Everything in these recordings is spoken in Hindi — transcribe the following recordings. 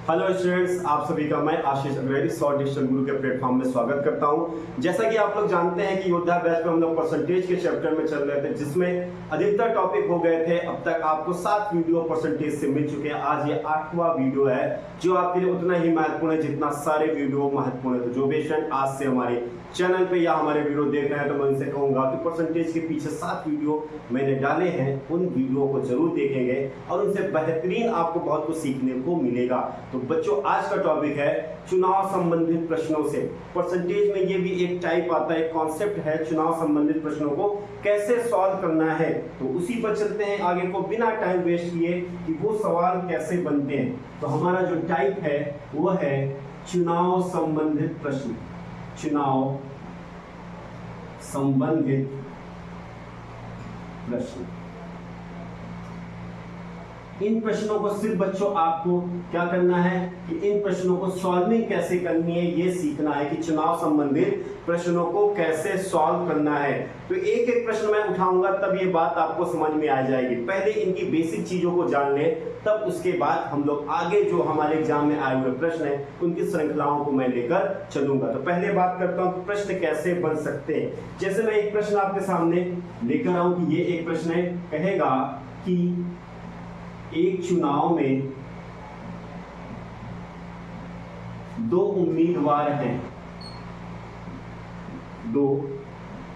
हेलो स्टूडेंट्स, आप सभी का मैं आशीष अग्रवाल सॉल्व डिजिटल गुरु के प्लेटफॉर्म में स्वागत करता हूं। जैसा कि आप लोग जानते हैं कि योद्धा बैच में हम लोग परसेंटेज के चैप्टर में चल रहे थे, जिसमें अधिकतर टॉपिक हो गए थे। अब तक आपको 7 वीडियो परसेंटेज से मिल चुके हैं। आज ये 8वां वीडियो है जो आपके लिए उतना ही महत्वपूर्ण है जितना सारे वीडियो महत्वपूर्ण है। तो जो भी स्टूडेंट आज से हमारे चैनल पे या हमारे वीडियो देख रहे हैं, तो मैं उनसे कहूंगा कि परसेंटेज के पीछे 7 वीडियो मैंने डाले हैं, उन वीडियो को जरूर देखेंगे और उनसे बेहतरीन आपको बहुत कुछ सीखने को मिलेगा। तो बच्चों, आज का टॉपिक है चुनाव संबंधित प्रश्नों से। परसेंटेज में ये भी एक टाइप आता है, कॉन्सेप्ट है चुनाव संबंधित प्रश्नों को कैसे सॉल्व करना है। तो उसी पर चलते हैं आगे को बिना टाइम वेस्ट किए कि वो सवाल कैसे बनते हैं। तो हमारा जो टाइप है वो है चुनाव संबंधित प्रश्न। चुनाव संबंधित प्रश्न। इन प्रश्नों को सिर्फ बच्चों आपको क्या करना है कि इन प्रश्नों को सॉल्विंग कैसे करनी है ये सीखना है कि चुनाव संबंधित प्रश्नों को कैसे सॉल्व करना है। तो एक एक प्रश्न मैं उठाऊंगा, तब ये बात आपको समझ में आ जाएगी। पहले इनकी बेसिक चीजों को जान ले, तब उसके बाद हम लोग आगे जो हमारे एग्जाम में आए हुए प्रश्न हैं उनकी श्रृंखलाओं को मैं लेकर चलूंगा। तो पहले बात करता हूं कि प्रश्न कैसे बन सकते हैं। जैसे मैं एक प्रश्न आपके सामने लेकर आऊं कि ये एक प्रश्न है, कहेगा कि एक चुनाव में 2 उम्मीदवार हैं। 2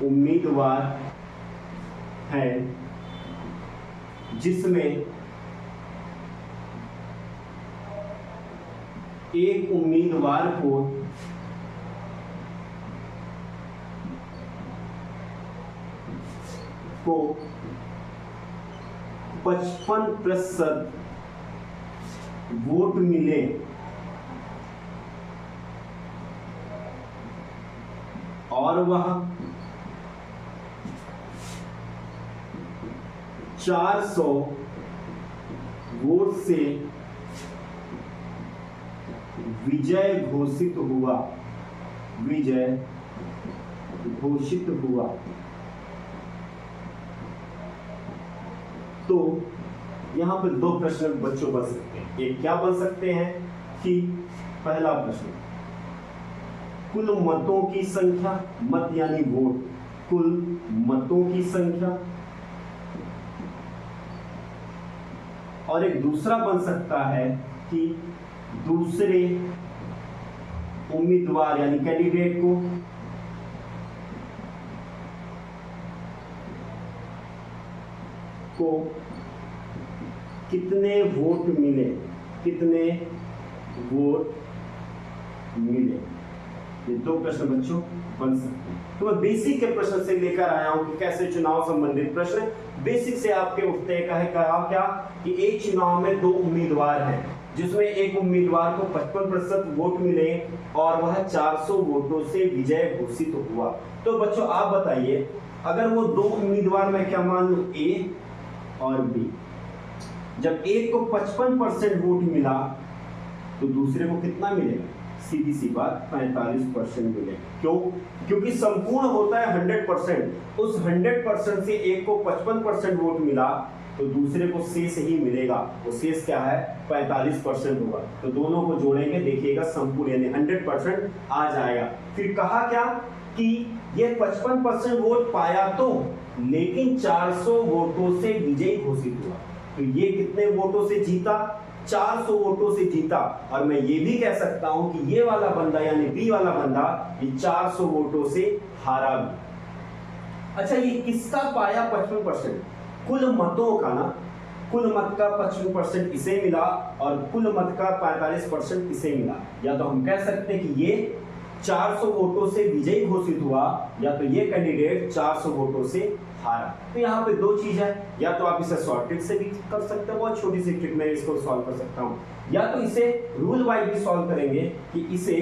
उम्मीदवार हैं जिसमें एक उम्मीदवार को को 55% वोट मिले और वह 400 वोट से विजय घोषित हुआ। विजय घोषित हुआ। तो यहां पर 2 प्रश्न बच्चों बन सकते हैं। एक क्या बन सकते हैं कि पहला प्रश्न, कुल मतों की संख्या, मत यानी वोट, कुल मतों की संख्या। और एक दूसरा बन सकता है कि दूसरे उम्मीदवार यानी कैंडिडेट को कितने वोट मिले। कितने वोट मिले। ये 2 प्रश्न बच्चों बन सकते हैं। तो मैं बेसिक के प्रश्न से लेकर आया हूं कि कैसे चुनाव संबंधित प्रश्न बेसिक से आपके उठते हैं। कहा क्या कि एक चुनाव में 2 उम्मीदवार हैं जिसमें एक उम्मीदवार को 55% वोट मिले और वह 400 वोटों से विजय घोषित हुआ। तो बच्चों आप बताइए, अगर वो 2 उम्मीदवार मैं क्या मान लूं, ए और बी, जब एक को 55% वोट मिला तो दूसरे को कितना मिलेगा? सीधी सी बात 45% मिलेगा। क्यों? क्योंकि संपूर्ण होता है 100%। उस 100% से एक को 55% वोट मिला तो दूसरे को शेष ही मिलेगा। वो शेष क्या है? 45% होगा। तो दोनों को जोड़ेंगे, देखिएगा संपूर्ण यानी 100% आ जाएगा। फिर कहा क्या कि ये 55% वोट पाया तो, लेकिन 400 वोटों से विजयी घोषित हुआ। तो ये कितने वोटों से जीता? 400 वोटों से जीता। और मैं ये भी कह सकता हूं कि ये वाला बंदा यानी बी वाला बंदा ये 400 वोटों से हारा भी। अच्छा, ये किसका पाया 55%? कुल मतों का ना। कुल मत का 55% इसे मिला और कुल मत का 45% इसे मिला। या तो हम कह सकते हैं कि ये 400 वोटों से विजयी घोषित हुआ, या तो ये कैंडिडेट 400 वोटों से हारा। तो यहाँ पे 2 चीज है, या तो आप इसे शॉर्ट ट्रिक से भी कर सकते हो, बहुत छोटी सी ट्रिक में इसको सॉल्व कर सकता हूँ, या तो इसे रूल वाइज भी सॉल्व करेंगे कि इसे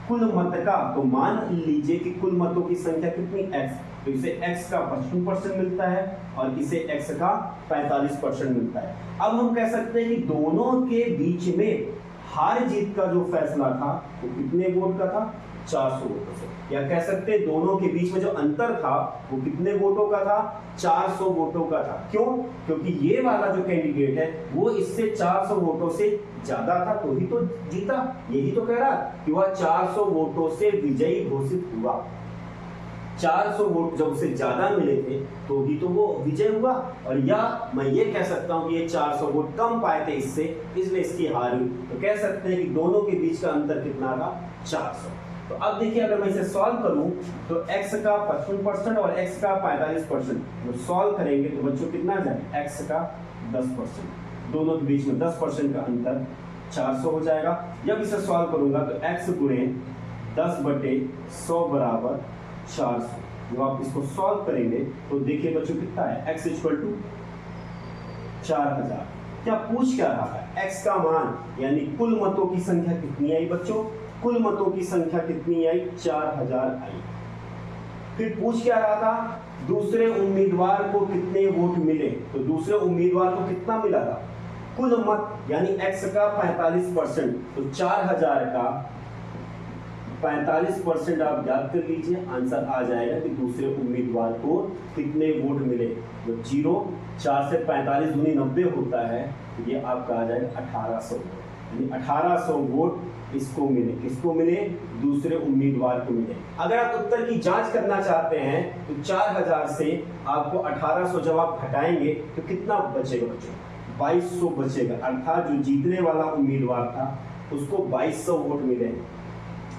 कुल मत का, तो मान लीजिए कि कुल मतों की संख्या कितनी x, तो इसे x का 55% मिलता है और इसे x का 45% मिलता है। अब हम कह सकते हैं कि दोनों के बीच में हार जीत का जो फैसला था वो कितने वोट का था? 400 वोटों से, या कह सकते हैं दोनों के बीच में जो अंतर था वो कितने वोटों का था, 400 वोटों का था। क्यों? क्योंकि ये वाला जो कैंडिडेट है वो इससे 400 वोटों से ज्यादा था तो ही तो जीता। यही तो कह रहा कि वह 400 वोटों से विजयी घोषित हुआ। 400 वोट जब उसे ज्यादा मिले थे तो ही तो वो विजय हुआ। और या मैं ये कह सकता हूं कि ये 400 वोट कम पाए थे इससे, इसलिए इसकी हार हुई। तो कह सकते हैं कि दोनों के बीच का अंतर कितना था, 400। तो अब देखिए अगर मैं इसे सॉल्व करूं तो x का 55% और x का 45%, तो सॉल्व करेंगे तो बच्चों कितना जाएगा, x का 10%, दोनों के बीच में 10% का अंतर 400 हो जाएगा। जब इसे सॉल्व करूंगा तो x गुणे 10/100 बराबर 400। जब आप इसको सॉल्व करेंगे तो देखिए बच्चों कितना है, x इक्वल टू 4000। क्या पूछ क्या रहा है, x का मान यानी कुल मतों की संख्या कितनी आई बच्चों, कुल मतों की संख्या कितनी आई, 4000 आई। फिर पूछ क्या रहा था, दूसरे उम्मीदवार को कितने वोट मिले, तो दूसरे उम्मीदवार को कितना मिला था, कुल मत यानी x का 45%, तो 4000 का 45% आप याद कर लीजिए, आंसर आ जाएगा कि दूसरे उम्मीदवार को कितने वोट मिले। तो 0, 4 से 45 दूनी 90 होता है, तो ये आपका आ जाएगा 1800 वोट, यानी 1800 वोट इसको मिले। किसको मिले, दूसरे उम्मीदवार को मिले। अगर आप उत्तर की जांच करना चाहते हैं तो 4000 से आपको 1800 जब आप घटाएंगे तो कितना बचेगा बच्चों, 2200 बचेगा। अर्थात जो जीतने वाला उम्मीदवार था उसको 2200 वोट मिले।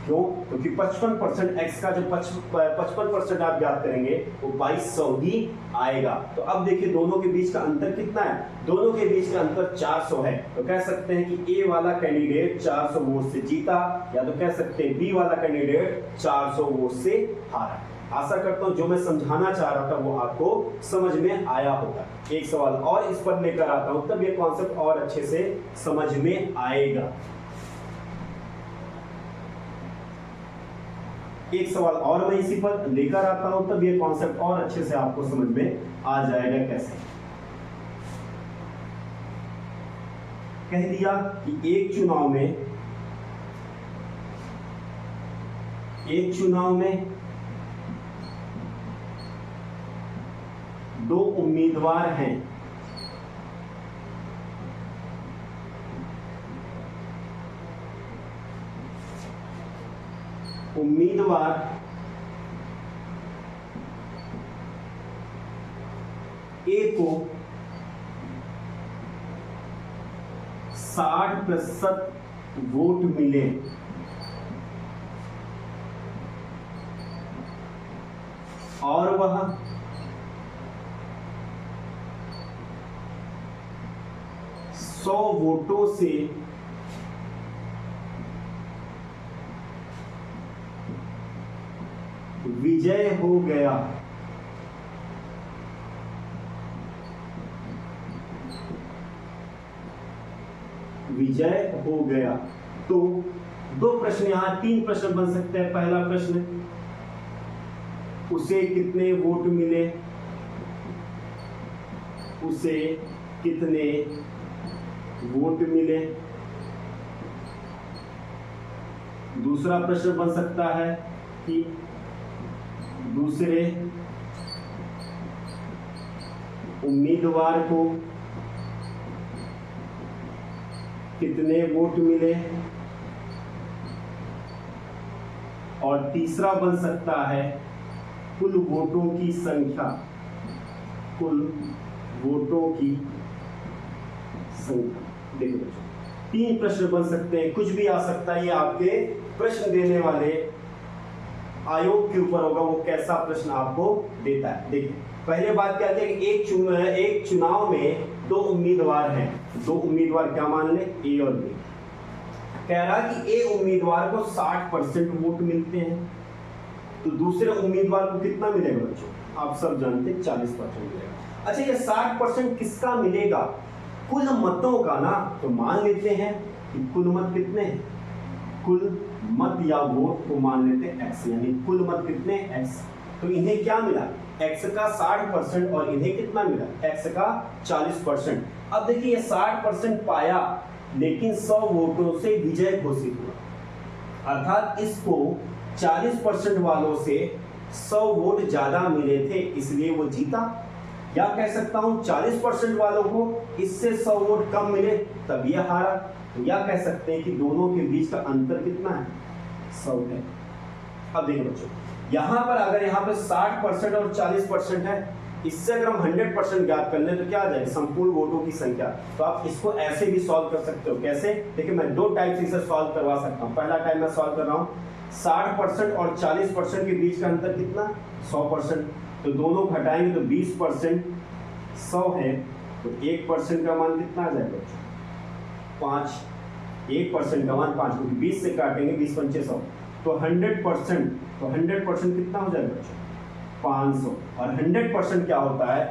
क्यों? क्योंकि 55% x का जो 55% आप याद करेंगे वो 2200 ही आएगा। तो अब देखिए दोनों के बीच का अंतर कितना है, दोनों के बीच का अंतर 400 है। तो कह सकते हैं कि A वाला कैंडिडेट 400 वोट से जीता, या तो कह सकते हैं B वाला कैंडिडेट 400 वोट से हारा। आशा करता हूं जो मैं समझाना चाह रहा था वो आपको समझ में आया होगा। एक सवाल और इस पर लेकर आता हूं, तब ये कॉन्सेप्ट और अच्छे से समझ में आएगा। एक सवाल और मैं इसी पर लेकर आता हूं, तब ये कॉन्सेप्ट और अच्छे से आपको समझ में आ जाएगा। कैसे? कह दिया कि एक चुनाव में 2 उम्मीदवार हैं। उम्मीदवार ए को 60% वोट मिले और वह 100 वोटों से विजय हो गया। विजय हो गया तो 2 प्रश्न, यहां 3 प्रश्न बन सकते हैं। पहला प्रश्न, उसे कितने वोट मिले, उसे कितने वोट मिले। दूसरा प्रश्न बन सकता है कि दूसरे उम्मीदवार को कितने वोट मिले। और तीसरा बन सकता है कुल वोटों की संख्या, कुल वोटों की संख्या। देखो बच्चों 3 प्रश्न बन सकते हैं, कुछ भी आ सकता है। ये आपके प्रश्न देने वाले आयोग के ऊपर होगा, वो कैसा प्रश्न आपको देता है। देखिए पहले बात क्या है कि एक चुनाव में 2 उम्मीदवार हैं। 2 उम्मीदवार क्या मान ले, ए और बी। कह रहा कि ए उम्मीदवार को 60% वोट मिलते हैं, तो दूसरे उम्मीदवार को कितना मिलेगा बच्चों, आप सब जानते हैं 40% मिलेगा। अच्छा ये 60% किसका मिलेगा, कुल मतों का ना। तो मान लेते हैं कि कुल मत कितने हैं, कुल मत या वोट को मान लेते हैं x, यानी कुल मत कितने x। तो इन्हें क्या मिला, x का 60% और इन्हें कितना मिला, x का 40%। अब देखिए ये 60% पाया लेकिन 100 वोटों से विजय घोषित हुआ। अर्थात इसको 40% वालों से 100 वोट ज्यादा मिले थे इसलिए वो जीता, या कह सकता हूं 40% वालों को इससे 100 वोट कम मिले तब ये हारा, या कह सकते हैं कि दोनों के बीच का अंतर कितना है, 100 है। अब देखो बच्चों, यहां पर अगर यहां पर 60% और 40% है, इससे अगर हम 100% ज्ञात कर लें तो क्या आ जाएगा, संपूर्ण वोटों की संख्या। तो आप इसको ऐसे भी सॉल्व कर सकते हो। कैसे? देखिए मैं दो टाइप से इसे सॉल्व करवा सकता हूं। पहला टाइप मैं सॉल्व कर रहा हूं, 60% और 40% के बीच का अंतर कितना, 100%। तो दोनों घटाएंगे तो 20% 100 है, तो 1% का मान कितना आ जाएगा बच्चों, 5। 1% का मान 5, क्योंकि 20 से काटेंगे 20 पंचे 100, तो 100%, तो 100% कितना हो जाएगा बच्चों, 500। और 100% क्या होता है,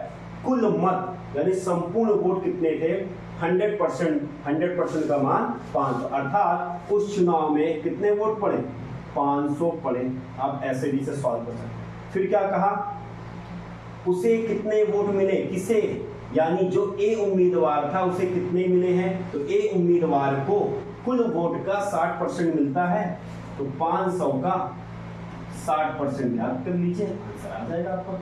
कुल मत यानी संपूर्ण वोट कितने थे, 100% का मान 500, अर्थात उस चुनाव में कितने वोट पड़े, 500 पड़े। आप ऐसे भी से सॉल्व कर सकते हैं। फिर क्या कहा, उसे कितने वोट मिले, किसे, यानी जो ए उम्मीदवार था उसे कितने मिले हैं, तो ए उम्मीदवार को कुल वोट का 60% मिलता है, तो 500 का 60% याद कर लीजिए, आंसर आ जाएगा आपका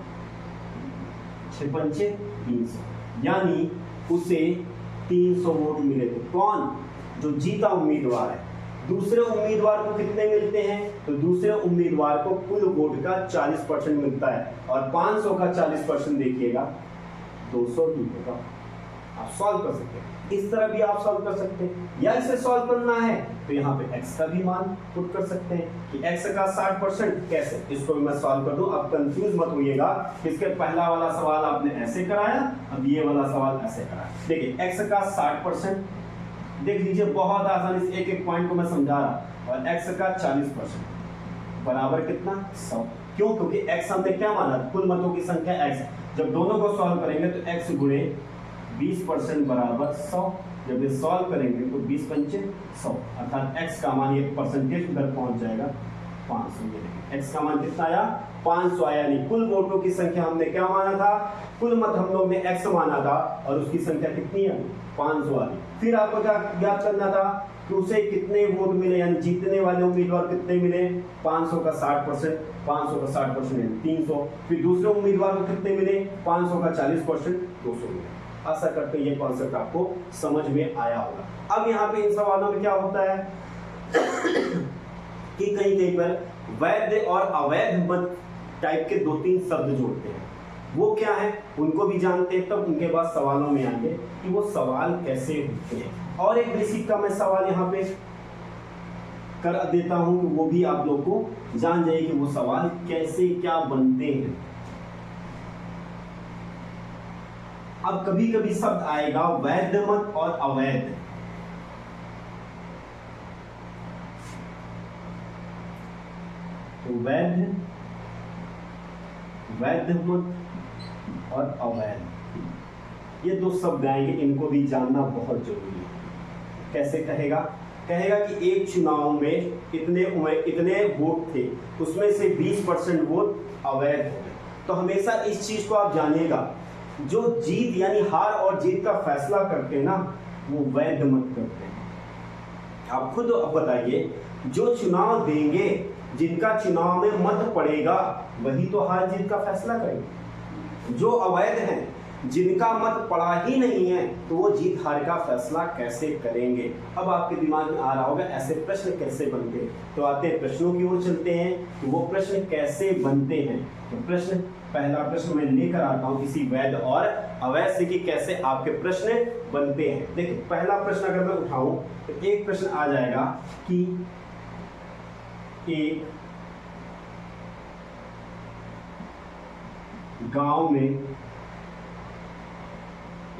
6 पंचे 300, यानी उसे 300 वोट मिले थे। कौन, जो जीता उम्मीदवार है। दूसरे उम्मीदवार को कितने मिलते हैं, तो दूसरे उम्मीदवार को कुल वोट का 40% मिलता है, और 500 का 40% देखिएगा 200 ही होगा। आप सॉल्व कर सकते हैं, इस तरह भी आप सॉल्व कर सकते हैं, या इसे सॉल्व करना है तो यहाँ पे x का भी मान पुट कर सकते हैं कि x का 60% कैसे, इसको भी मैं सॉल्व कर दूं। अब कंफ्यूज मत होइएगा, इसके पहला वाला सवाल आपने ऐसे कराया, अब ये वाला सवाल ऐसे कराया। देखिए x का 60% देख लीजिए, बहुत आसानी से एक एक पॉइंट को मैं समझा रहा, और x का 40% बराबर कितना, 100। क्यों, क्योंकि x हमने क्या माना, कुल मतों की संख्या x। जब दोनों को सॉल्व करेंगे तो x गुणे 20% बराबर 100। जब ये सॉल्व करेंगे तो 20 पंचे 100, अर्थात x का मान, ये परसेंटेज उधर पहुंच जाएगा 500। x का मान कितना आया, 500 आया। यानी कुल वोटों की संख्या हमने क्या माना था, कुल मत हम लोग ने x माना था, और उसकी संख्या कितनी है, 500 आ गई। फिर आपको क्या ज्ञात करना था कि उसे कितने वोट मिले, यानी जीतने वाले उम्मीदवार कितने मिले, 500 का 60%, 500 का 60% यानी 300। फिर दूसरे उम्मीदवार को कितने मिले, 500 का 40%, 200 मिले। आशा करते हैं ये कॉन्सेप्ट आपको समझ में आया होगा। अब यहाँ पे इन सवालों में क्या होता है कि कहीं कहीं पर वैध और अवैध मत टाइप के 2-3 शब्द जोड़ते हैं, वो क्या है उनको भी जानते हैं, तब उनके बाद सवालों में आएंगे कि वो सवाल कैसे होते हैं। और एक बेसिक का मैं सवाल यहाँ पे कर देता हूं, वो भी आप लोग को जान जाइए कि वो सवाल कैसे क्या बनते हैं। अब कभी कभी शब्द आएगा वैध मत और अवैध, तो वैध मत और अवैध, ये दो शब्द आएंगे, इनको भी जानना बहुत जरूरी है। कैसे कहेगा, कहेगा कि एक चुनाव में इतने वोट थे, उसमें से 20% वोट अवैध हो गए। तो हमेशा इस चीज को आप जानिएगा, जो जीत यानी हार और जीत का फैसला करते हैं ना, वो वैध मत करते हैं। आप खुद अब बताइए, जो चुनाव देंगे, जिनका चुनाव में मत पड़ेगा, वही तो हार जीत का फैसला करेंगे। जो अवैध हैं, जिनका मत पड़ा ही नहीं है, तो वो जीत हार का फैसला कैसे करेंगे। अब आपके दिमाग में आ रहा होगा ऐसे प्रश्न कैसे बनते हैं, तो आते हैं प्रश्नों की ओर चलते हैं कि वो प्रश्न कैसे बनते हैं। तो प्रश्न, पहला प्रश्न मैं लेकर आता हूं किसी वैध और अवैध से कि कैसे आपके प्रश्न बनते हैं। देखिए पहला प्रश्न अगर मैं उठाऊं तो एक प्रश्न आ जाएगा कि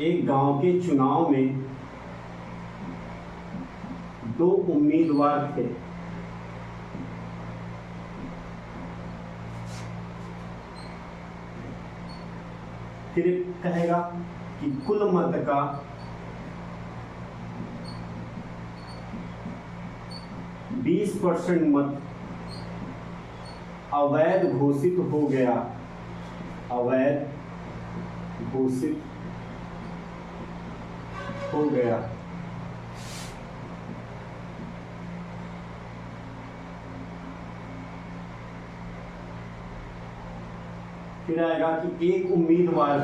एक गांव के चुनाव में 2 उम्मीदवार थे। फिर कहेगा कि कुल मत का 20% मत अवैध घोषित हो गया, अवैध घोषित हो गया। फिर आएगा कि एक उम्मीदवार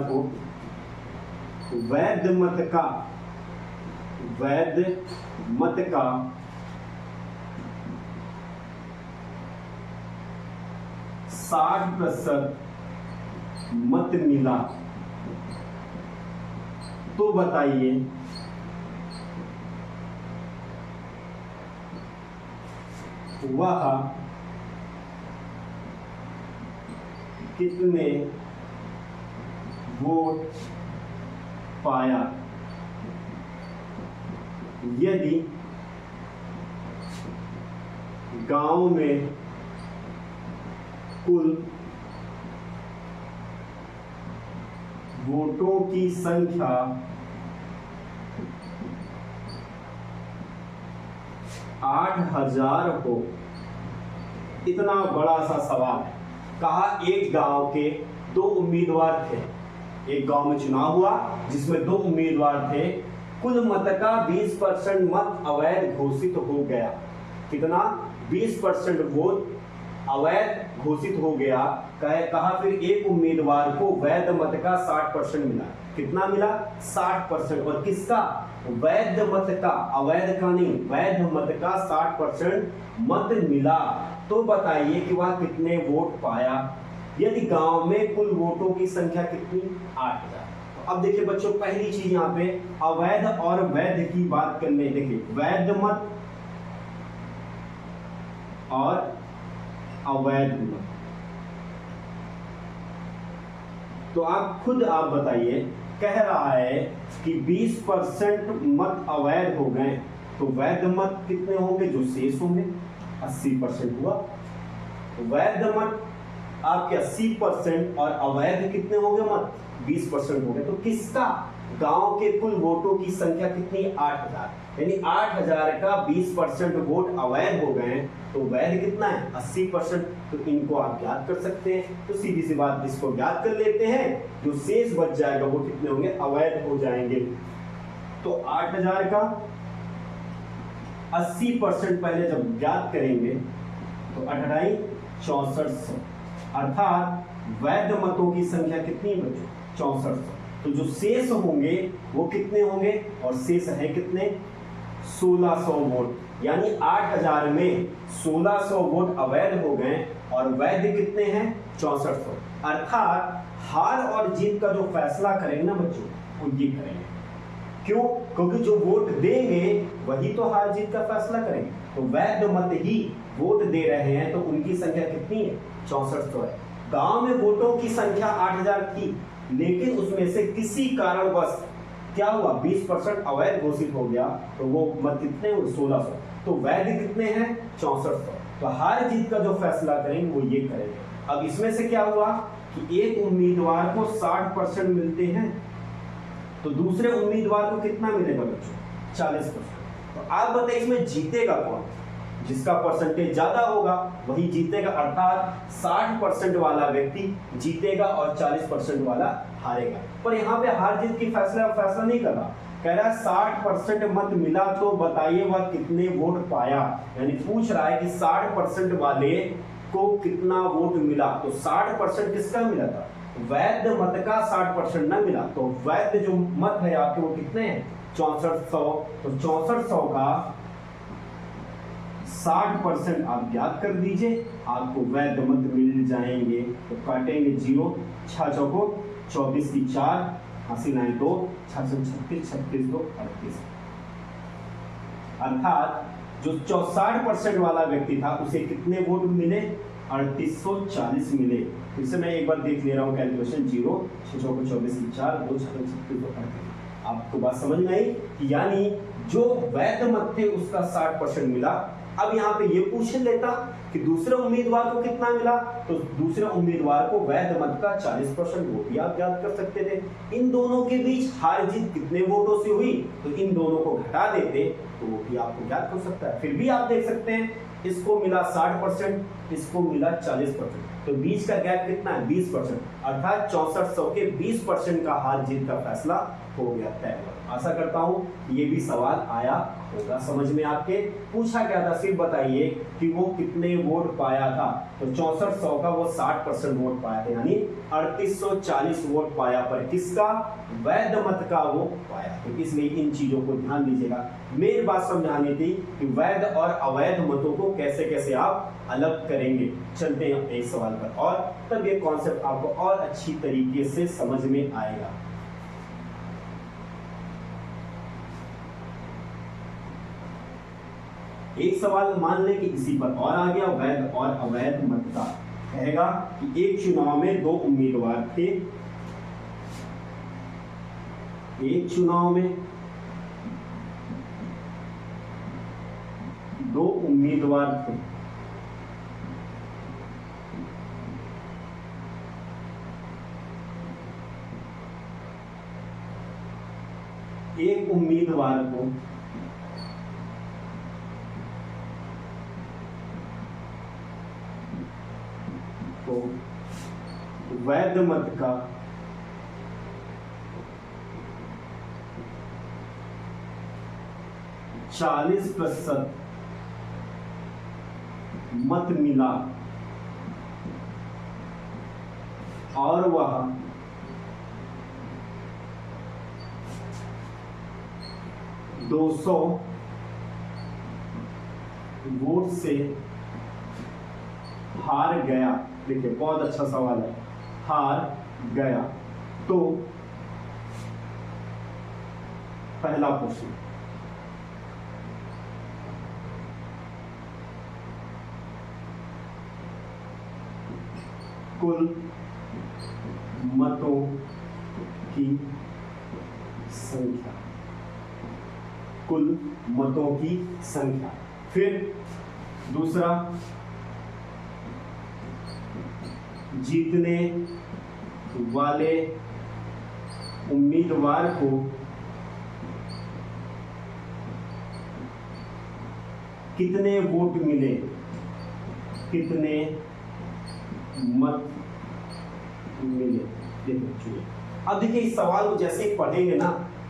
को वैध मत का 60% मत मिला तो बताइए वह कितने वोट पाया। यदि गांव में कुल वोटों की संख्या 8000 हो। इतना बड़ा सा सवाल है। कहा एक गांव के 2 उम्मीदवार थे, एक गांव में चुनाव हुआ जिसमें 2 उम्मीदवार थे, कुल मत का 20% मत अवैध घोषित हो गया। कितना? 20% वोट अवैध घोषित हो गया। कहा फिर एक उम्मीदवार को वैध मत का 60% मिला। कितना मिला? 60%। और किसका? वैध मत का, अवैध का नहीं, वैध मत का 60% मत मिला तो बताइए कि वह कितने वोट पाया। यदि गांव में कुल वोटों की संख्या कितनी? 8000। तो अब देखिए बच्चों, पहली चीज यहाँ पे अवैध और वैध की बात करने। देखिए वैध मत और अवैध मत, तो आप बताइए, कह रहा है कि 20% मत अवैध हो गए तो वैध मत कितने होंगे जो शेष होंगे? 80% हुआ। वैध मत आपके 80% और अवैध कितने होंगे मत? 20% हो गए। तो किसका? गांव के कुल वोटों की संख्या कितनी? 8000। यानी 8000 का 20% वोट अवैध हो गए तो वैध कितना है? 80%। तो इनको आप ज्ञात कर सकते हैं। तो सीधी सी बात, इसको ज्ञात कर लेते हैं। जो शेष बच जाएगा वो कितने होंगे? अवैध हो जाएंगे। तो 8000 का 80% पहले जब ज्ञात करेंगे तो 28 6400, अर्थात वैध मतों की संख्या कितनी बची? 6400। तो जो शेष होंगे वो कितने होंगे? और शेष है कितने? 1600 वोट। यानी 8000 में 1600 वोट अवैध हो गए और वैध कितने हैं? 6400। अर्थात हार और जीत का जो फैसला करेंगे ना बच्चों, वो ये करेंगे। क्यों? क्योंकि जो वोट देंगे वही तो हार जीत का फैसला करेंगे। तो वैध मत ही वोट दे रहे हैं तो उनकी संख्या कितनी है? 6400 है। गांव में वोटों की संख्या 8000 थी, लेकिन उसमें से किसी कारणवश क्या हुआ? 20% अवैध घोषित हो गया तो वो मत कितने हुए? 1600। तो वैध कितने हैं? 6400। तो हार जीत का जो फैसला करेंगे वो ये करेंगे। अब इसमें से क्या हुआ कि एक उम्मीदवार को 60% मिलते हैं तो दूसरे उम्मीदवार को कितना मिलेगा बच्चों? 40%। तो आप बताइए इसमें जीतेगा कौन? जिसका परसेंटेज ज्यादा होगा वही जीतेगा। अर्थात 60% वाला व्यक्ति जीतेगा और 40% वाला हारेगा। पर यहाँ पे हार जीत की फैसला नहीं कर रहा। कह रहा है 60% मत मिला तो बताइए वह कितने वोट पाया। यानी पूछ रहा है कि 60% वाले को कितना वोट मिला। तो 60% किसका मिला था? वैध मत का 60% ना मिला। तो वैध जो मत है आपके वो कितने हैं? 6400। तो 6400 का 60% आप ज्ञात कर दीजिए, आपको वैध मत मिल जाएंगे। तो काटेंगे 0, 6 चौको 24 की 4, 89 2, 6 36, 36 2 38। अर्थात जो 60% वाला व्यक्ति था उसे कितने वोट मिले? 3840 मिले। फिर से मैं एक बार देख ले रहा हूँ कैलकुलेशन। 0, 6 चौको 24 की 4, 2, 6 36 2 38। आपको बात समझ में आई कि यानी जो वैध मत थे उसका 60% मिला। अब यहाँ पे ये पूछ लेता कि दूसरे उम्मीदवार को कितना मिला, तो दूसरे उम्मीदवार को वैध मत का 40% वो भी आप ज्ञात कर सकते थे। इन दोनों के बीच हार जीत कितने वोटों से हुई तो इन दोनों को घटा देते तो वो भी आपको ज्ञात कर सकता है। फिर भी आप देख सकते हैं इसको मिला 60%, इसको मिला 40%, तो बीच का गैप कितना है? 20%। अर्थात 6400 के 20% का हार जीत का फैसला हो गया तय। आशा करता हूं कि ये भी सवाल आया होगा समझ में आपके। पूछा क्या था, सिर्फ बताइए कि वो कितने वोट पाया था। तो 6400 का वो 60% वोट पाया था, यानी 3840 वोट पाया, पर किसका, वैध मत का वो पाया। तो इसलिए इन चीजों को ध्यान दीजिएगा। मेन बात समझानी थी कि वैध और अवैध मतों को कैसे कैसे आप अलग करेंगे। चलते हैं एक सवाल पर, और तब ये कॉन्सेप्ट आपको और अच्छी तरीके से समझ में आएगा। एक सवाल मान लें कि इसी पर और आ गया, वैध और अवैध मत का। कहेगा कि एक चुनाव में 2 उम्मीदवार थे, एक चुनाव में 2 उम्मीदवार थे, एक उम्मीदवार को वैध मत का 40% मत मिला और वह 200 वोट से हार गया। देखिए बहुत अच्छा सवाल है, हार गया। तो पहला प्रश्न, कुल मतों की संख्या, कुल मतों की संख्या। फिर दूसरा, जीतने वाले उम्मीदवार को कितने वोट मिले, कितने मत मिले। देखिए अब देखिए इस सवाल को जैसे ही पढ़ेंगे ना,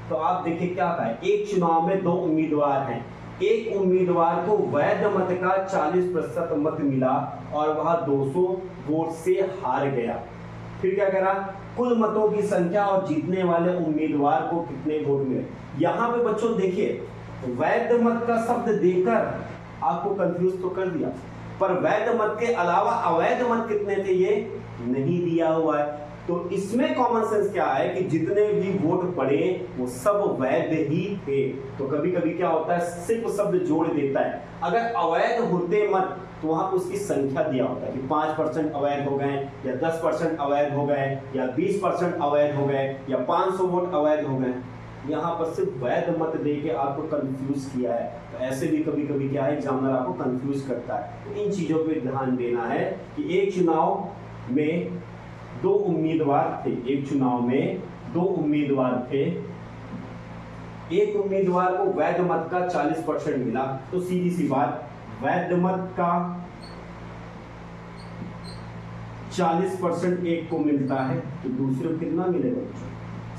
तो आप देखिए क्या कहा है, एक चुनाव में 2 उम्मीदवार हैं, एक उम्मीदवार को वैध मत का 40% मत मिला और वह 200 वोट से हार गया। फिर क्या करा, कुल मतों की संख्या और जीतने वाले उम्मीदवार को कितने वोट मिले। यहां पे बच्चों देखिए वैध मत का शब्द देकर आपको कंफ्यूज तो कर दिया, पर वैध मत के अलावा अवैध मत कितने थे ये नहीं दिया हुआ है। तो इसमें कॉमन सेंस क्या है कि जितने भी वोट पड़े वो सब वैध ही थे। तो कभी कभी क्या होता है, सिर्फ शब्द जोड़ देता है। अगर अवैध होते मत तो वहां पर उसकी संख्या दिया होता है कि 5% अवैध हो गए, या 10% अवैध हो गए, या 20% अवैध हो गए, या 500 वोट अवैध हो गए। यहाँ पर सिर्फ वैध मत दे के आपको कंफ्यूज किया है। तो ऐसे भी कभी कभी क्या है, एग्जामिनर आपको कंफ्यूज करता है। तो इन चीजों पे ध्यान देना है कि एक चुनाव में 2 उम्मीदवार थे, एक चुनाव में 2 उम्मीदवार थे, एक उम्मीदवार को वैध मत का 40% मिला। तो सीधी सी बात, वैध मत का 40% एक को मिलता है, तो दूसरे को कितना मिलेगा,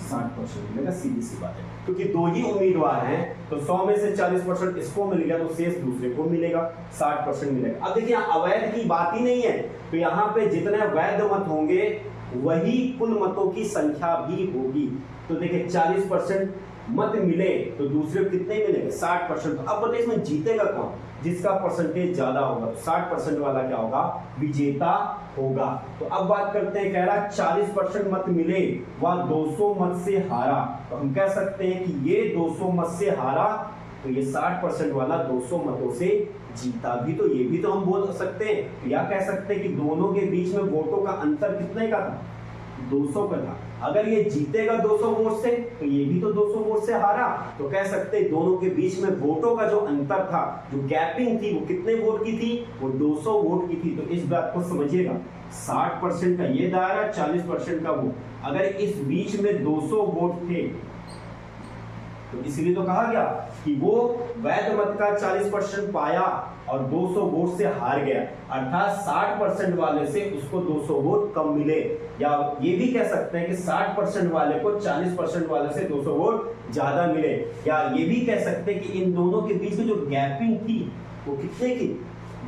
60% मिलेगा। सीधी सी बात है, क्योंकि 2 ही उम्मीदवार हैं, तो 100 में से 40% इसको मिल गया, तो शेष दूसरे को मिलेगा, 60% मिलेगा। अब देखिए अवैध की बात ही नहीं है, तो यहाँ पे जितने वैध मत होंगे वही कुल मतों की संख्या भी होगी। तो देखिए 40% मत मिले तो दूसरे कितने मिलेंगे, 60%। तो अब बताइए इसमें जीतेगा कौन, जिसका परसेंटेज ज्यादा होगा। तो 60% वाला क्या होगा, विजेता होगा। तो अब बात करते हैं, कह रहा 40% मत मिले वह 200 मत से हारा। तो हम कह सकते हैं कि ये 200 मत से हारा, तो ये 60% वाला 200 मतों से जीता भी। तो ये भी तो हम बोल सकते हैं, या कह सकते हैं कि दोनों के बीच में वोटों का अंतर कितने का था, 200 का था। अगर ये जीतेगा 200 वोट से, तो ये भी तो 200 वोट से हारा। तो कह सकते हैं दोनों के बीच में वोटों का जो अंतर था, जो गैपिंग थी, वो कितने वोट की थी, वो 200 वोट की थी। तो इस बात को समझिएगा, 60% का ये दायरा, 40% का वो। अगर इस बीच में 200 वोट थे, तो इसलिए तो कहा गया कि वो वैध मत का 40% पाया और 200 वोट से हार गया, अर्थात 60% वाले से उसको 200 वोट कम मिले, या ये भी कह सकते हैं कि 60% वाले को 40% वाले से 200 वोट ज्यादा मिले, या ये भी कह सकते हैं कि इन दोनों के बीच में जो गैपिंग थी वो कितने की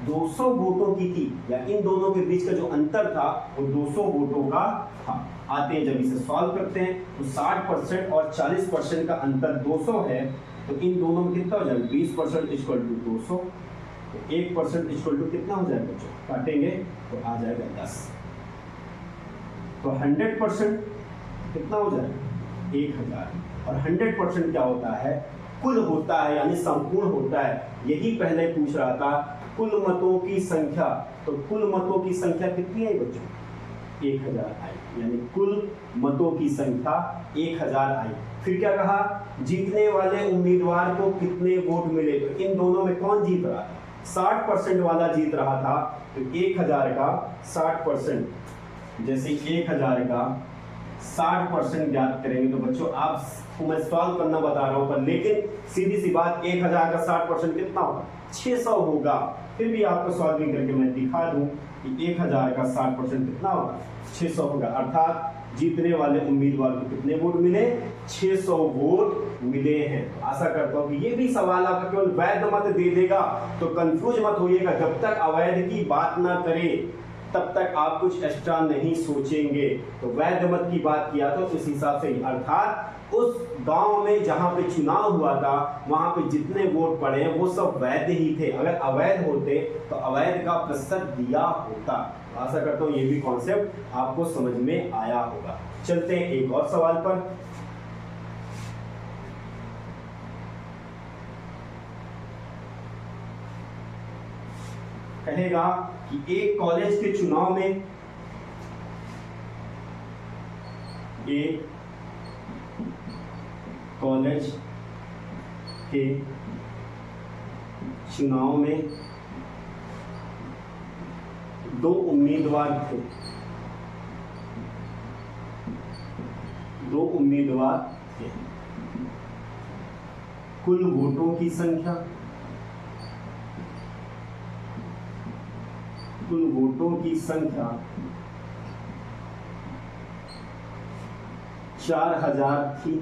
200 वोटों की थी, या इन दोनों के बीच का जो अंतर था वो 200 वोटों का था। आते हैं जब इसे सॉल्व करते हैं तो 60% और 40% का अंतर 200 है, तो इन दोनों में कितना हो जाएगा 20% इक्वल टू 200, तो 1% इक्वल टू कितना हो जाएगा बच्चों, काटेंगे तो आ जाएगा 10, तो 100% कितना हो जाएगा 1000, और 100% क्या होता है कुल होता है, यानी संपूर्ण होता है। यही पहले पूछ रहा था कुल मतों की संख्या, तो कुल मतों की संख्या कितनी आई बच्चों 1000 आई, यानी कुल मतों की संख्या 1000 आई। फिर क्या कहा जीतने वाले उम्मीदवार को कितने वोट मिले, तो इन दोनों में कौन जीत रहा था 60% वाला जीत रहा था, तो 1000 का 60%, जैसे 1000 का 60% ज्ञात करेंगे तो बच्चों आपको मैं सॉल्व करना बता रहा हूं पर, लेकिन सीधी सी बात 1000 का 60% कितना होगा 600 होगा। फिर भी आपको सॉल्विंग करके मैं दिखा दूं कि 1000 का 60% कितना होगा 600 होगा, अर्थात जीतने वाले उम्मीदवार को कितने वोट मिले 600 वोट मिले हैं। तो आशा करता हूं कि ये भी सवाल आपका केवल वैध मत दे देगा तो कंफ्यूज मत होइएगा, जब तक अवैध की बात ना करे तब तक आप कुछ एक्स्ट्रा नहीं सोचेंगे। तो वैध मत की बात किया तो इस हिसाब से, अर्थात उस गांव में जहां पे चुनाव हुआ था वहां पे जितने वोट पड़े हैं वो सब वैध ही थे, अगर अवैध होते तो अवैध का प्रतिशत दिया होता। आशा करता हूं ये भी कॉन्सेप्ट आपको समझ में आया होगा। चलते हैं एक और सवाल पर। कहेगा कि एक कॉलेज के चुनाव में एक कॉलेज के चुनाव में दो उम्मीदवार थे, कुल वोटों की संख्या, कुल वोटों की संख्या 4000 थी,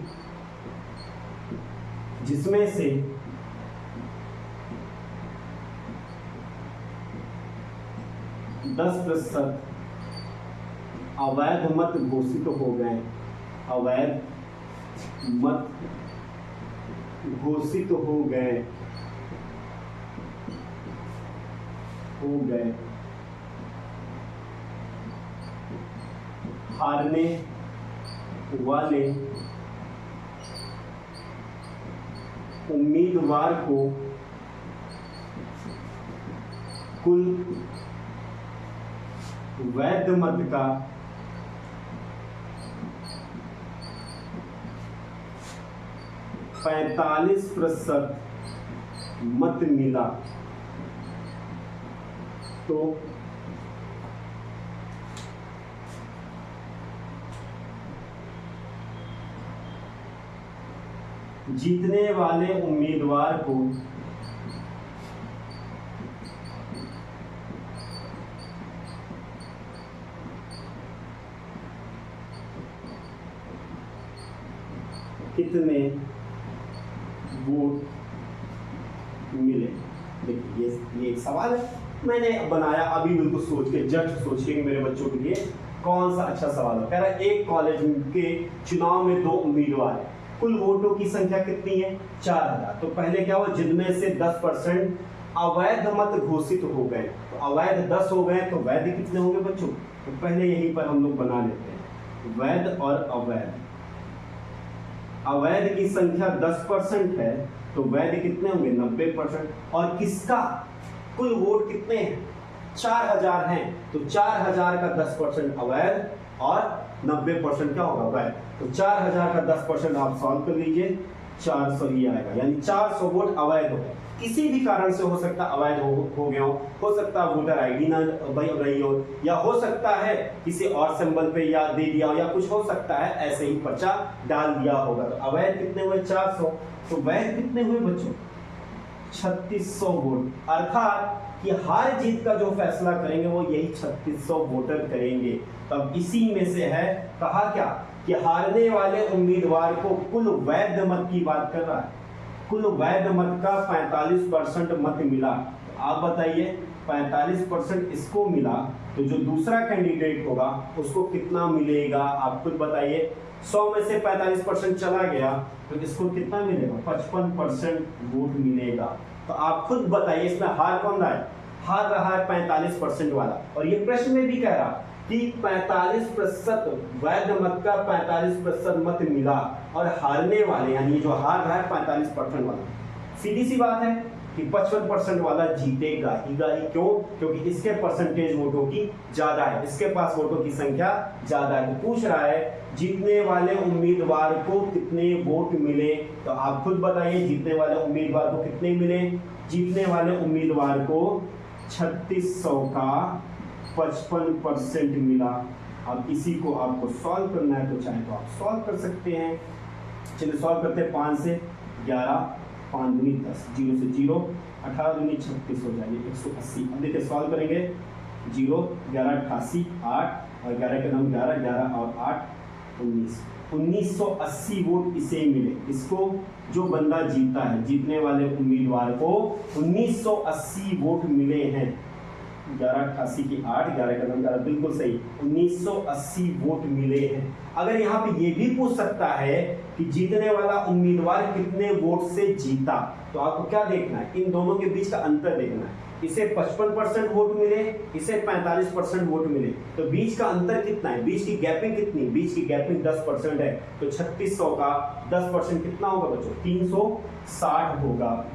जिसमें से 10% अवैध मत घोषित हो गए, अवैध मत घोषित हो गए हारने वाले उम्मीदवार को कुल वैध मत का 45% मत मिला, तो जीतने वाले उम्मीदवार को कितने वोट मिले। देखिए ये एक सवाल है, मैंने बनाया अभी बिल्कुल सोच के, जस्ट सोच के मेरे बच्चों के लिए कौन सा अच्छा सवाल है। कह रहा है एक कॉलेज के चुनाव में दो उम्मीदवार है, कुल वोटों की संख्या कितनी है 4000। तो पहले क्या हुआ जिनमें से 10% अवैध मत घोषित हो गए, तो अवैध 10 हो गए तो वैध कितने होंगे बच्चों, तो पहले यहीं पर हम लोग बना लेते हैं वैध और अवैध। अवैध की संख्या 10% है तो वैध कितने होंगे 90%, और किसका कुल वोट कितने हैं 4000 हैं, तो 4000 का 10% अवैध और 90% क्या होगा वैध। तो 4000 का 10% आप सॉल्व कर लीजिए 400 ही आएगा, यानी 400 वोट अवैध हो गए। किसी भी कारण से हो सकता अवैध हो गया हो सकता वोटर आईडी ना भाई रही हो, या हो सकता है किसी और सिंबल पे या दे दिया हो, या कुछ हो सकता है ऐसे ही पर्चा डाल दिया होगा। तो अवैध कितने हुए 400, तो वैध कितने हुए बच्चों 3600 वोट। अर्थात कि हार जीत का जो फैसला करेंगे वो यही 3600 वोटर करेंगे। तब इसी में से है कहा क्या कि हारने वाले उम्मीदवार को कुल वैध मत की बात कर रहा है, कुल वैध मत का 45% मत मिला। तो आप बताइए 45% इसको मिला तो जो दूसरा कैंडिडेट होगा उसको कितना मिलेगा, आप खुद बताइए। 100 में से 45% चला गया तो इसको कितना मिलेगा 55% वोट मिलेगा। तो आप खुद बताइए इसमें हार कौन रहा है, हार रहा है 45% वाला। और ये प्रश्न में भी कह रहा कि 45% वैध मत का 45% मत मिला और हारने वाले यानी जो हार रहा है 45% वाला, सीधी सी बात है कि 55% वाला जीतेगा ही। क्यों? क्योंकि इसके परसेंटेज वोटों की ज्यादा है, इसके पास वोटों की संख्या ज्यादा है। तो पूछ रहा है जीतने वाले उम्मीदवार को कितने वोट मिले, तो आप खुद बताइए जीतने वाले उम्मीदवार को कितने मिले। जीतने वाले उम्मीदवार को 3600 का 55% मिला। अब इसी को आपको सॉल्व करना है तो चाहे तो आप सॉल्व कर सकते हैं। चलिए सॉल्व करते हैं। 5 से 11, 5 दूनी 10, 0 से 0, 18 दूनी 36 हो जाएगी 180। अब देखिए सॉल्व करेंगे। 0 11 88, 8 और 11 के नाम 11, 11 और 8 19, 1980 वोट इसे मिले। इसको जो बंदा जीता है, जीतने वाले उम्मीदवार को 1980 वोट मिले हैं। 1188 की 8, 11 का नंबर बिल्कुल सही, 1980 वोट मिले हैं। अगर यहाँ पे ये भी पूछ सकता है कि जीतने वाला उम्मीदवार कितने वोट से जीता, तो आपको क्या देखना है, इन दोनों के बीच का अंतर देखना है। इसे 55% वोट मिले, इसे 45% वोट मिले, तो बीच का अंतर कितना है, बीच की गैपिंग कितनी, बीच की गैपिंग 10% है। तो 3600 का 10% कितना होगा बच्चों 360 होगा।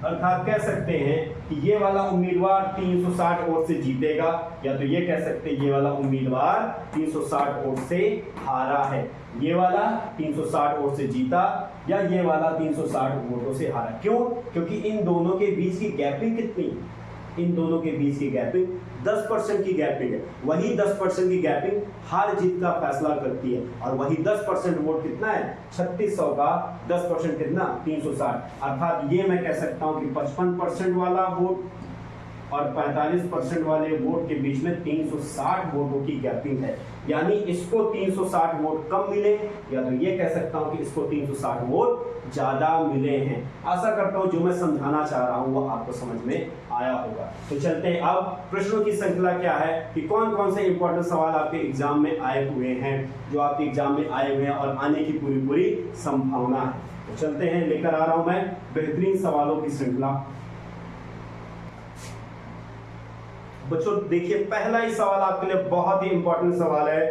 अर्थात कह सकते हैं कि ये वाला उम्मीदवार 360 वोट से जीतेगा, या तो ये कह सकते हैं ये वाला उम्मीदवार 360 वोट से हारा है। ये वाला 360 वोट से जीता या ये वाला 360 वोटों से हारा। क्यों? क्योंकि इन दोनों के बीच की गैपिंग कितनी, इन दोनों के बीच की गैपिंग 10% की गैपिंग है। वही 10% की गैपिंग हार जीत का फैसला करती है, और वही 10% वोट कितना है 3600 का 10% कितना 360। अर्थात ये मैं कह सकता हूं कि 55% वाला वोट और 45% वाले वोट के बीच में 360 वोटों की गैपिंग है। यानी इसको 360 वोट कम मिले, या तो ये कह सकता हूं कि इसको 360 वोट ज्यादा मिले हैं। आशा करता हूं जो मैं समझाना चाह रहा हूं वो आपको समझ में आया होगा। तो चलते हैं अब प्रश्नों की श्रृंखला क्या है कि कौन कौन से इंपॉर्टेंट सवाल आपके एग्जाम में आए हुए हैं, जो आपके एग्जाम में आए हुए हैं और आने की पूरी संभावना है। तो चलते हैं, लेकर आ रहा हूं मैं बेहतरीन सवालों की श्रृंखला। बच्चों देखिए पहला ही सवाल आपके लिए बहुत ही इंपॉर्टेंट सवाल है।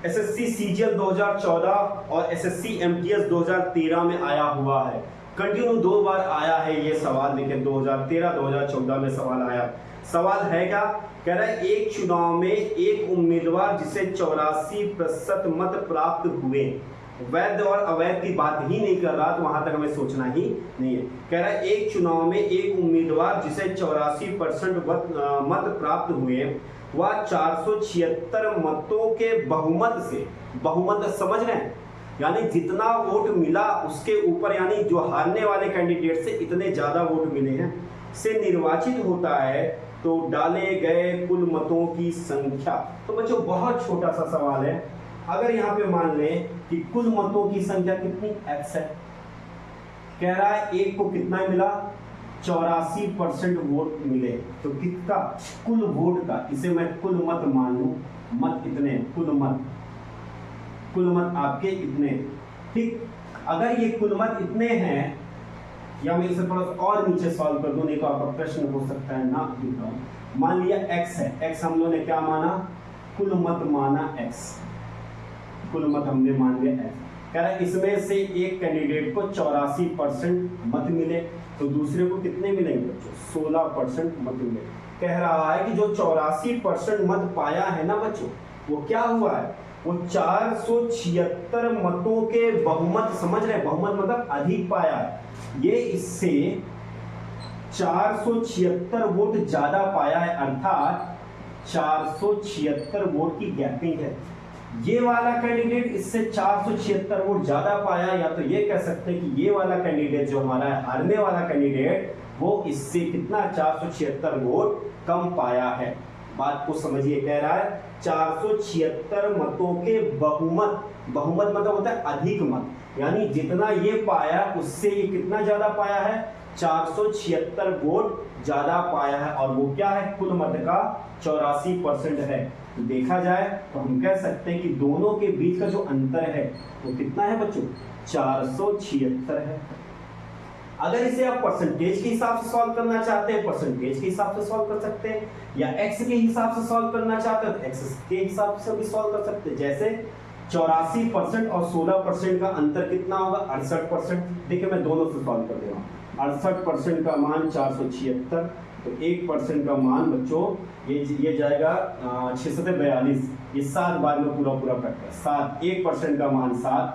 एसएससी सीजीएल 2014 और एसएससी एमटीएस 2013 में आया हुआ है। कंटिन्यू 2 बार आया है ये सवाल, लेकिन 2013 2014 में सवाल आया। सवाल है क्या, कह रहा है एक चुनाव में एक उम्मीदवार जिसे 84% मत प्राप्त हुए, वैध और अवैध की बात ही नहीं कर रहा, तो वहां तक हमें सोचना ही नहीं है। कह रहा है एक चुनाव में एक उम्मीदवार जिसे 84% मत प्राप्त हुए, वह 476 मतों के बहुमत से, बहुमत समझ रहे हैं, यानी जितना वोट मिला उसके ऊपर, यानी जो हारने वाले कैंडिडेट से इतने ज्यादा वोट मिले हैं, से निर्वाचित होता है, तो डाले गए कुल मतों की संख्या। तो बच्चों बहुत छोटा सा सवाल है। अगर यहाँ पे मान लें कि कुल मतों की संख्या कितनी x है, कह रहा है एक को कितना मिला 84% वोट मिले, तो कितना कुल वोट का, इसे मैं कुल मत मान लूं, मत इतने, कुल मत आपके इतने, ठीक। अगर ये कुल मत इतने हैं, या मैं इसे थोड़ा और नीचे सॉल्व कर दूं, नहीं तो आपका प्रश्न हो सकता है ना लिख रहा हूं। मान लिया x है, x हम लोगों ने क्या माना, कुल मत माना x, कुल मत हमने मान लिया x। कह रहा है इसमें से एक कैंडिडेट को 84% मत मिले, तो दूसरे को कितने मिलेंगे बच्चों 16% मत मिले। कह रहा है कि जो 84% मत पाया है ना बच्चों, वो क्या हुआ है, वो 476 मतों के बहुमत, समझ रहे, बहुमत मतलब अधिक पाया है। ये इससे 476 वोट ज्यादा पाया है, अर्थात 476 वोट की गैपिंग है। ये वाला कैंडिडेट इससे 476 वोट ज्यादा पाया, या तो ये कह सकते हैं कि ये वाला कैंडिडेट जो हमारा हारने वाला कैंडिडेट वो इससे कितना 476 वोट कम पाया है। बात को समझिए, कह रहा है 476 मतों के बहुमत, बहुमत मतलब होता है अधिक मत, यानी जितना ये पाया उससे ये कितना ज्यादा पाया है, 476 वोट ज्यादा पाया है, और वो क्या है, कुल मत का 84% है। तो देखा जाए तो हम कह सकते हैं कि दोनों के बीच का जो अंतर है वो कितना है बच्चों, 476 है। अगर इसे आप परसेंटेज के हिसाब से सॉल्व करना चाहते हैं, परसेंटेज के हिसाब से सॉल्व कर सकते हैं, या एक्स के हिसाब से सॉल्व करना चाहते हैं तो एक्स के हिसाब से भी सॉल्व कर सकते हैं। जैसे 84% और 16% का अंतर कितना होगा, 68%। देखिए मैं दोनों से सॉल्व कर दे रहा हूँ। 68% का मान 476, तो 1% का मान बच्चों ये जाएगा 642, ये 7 बार में पूरा पूरा फैक्टर 7, 1% का मान 7,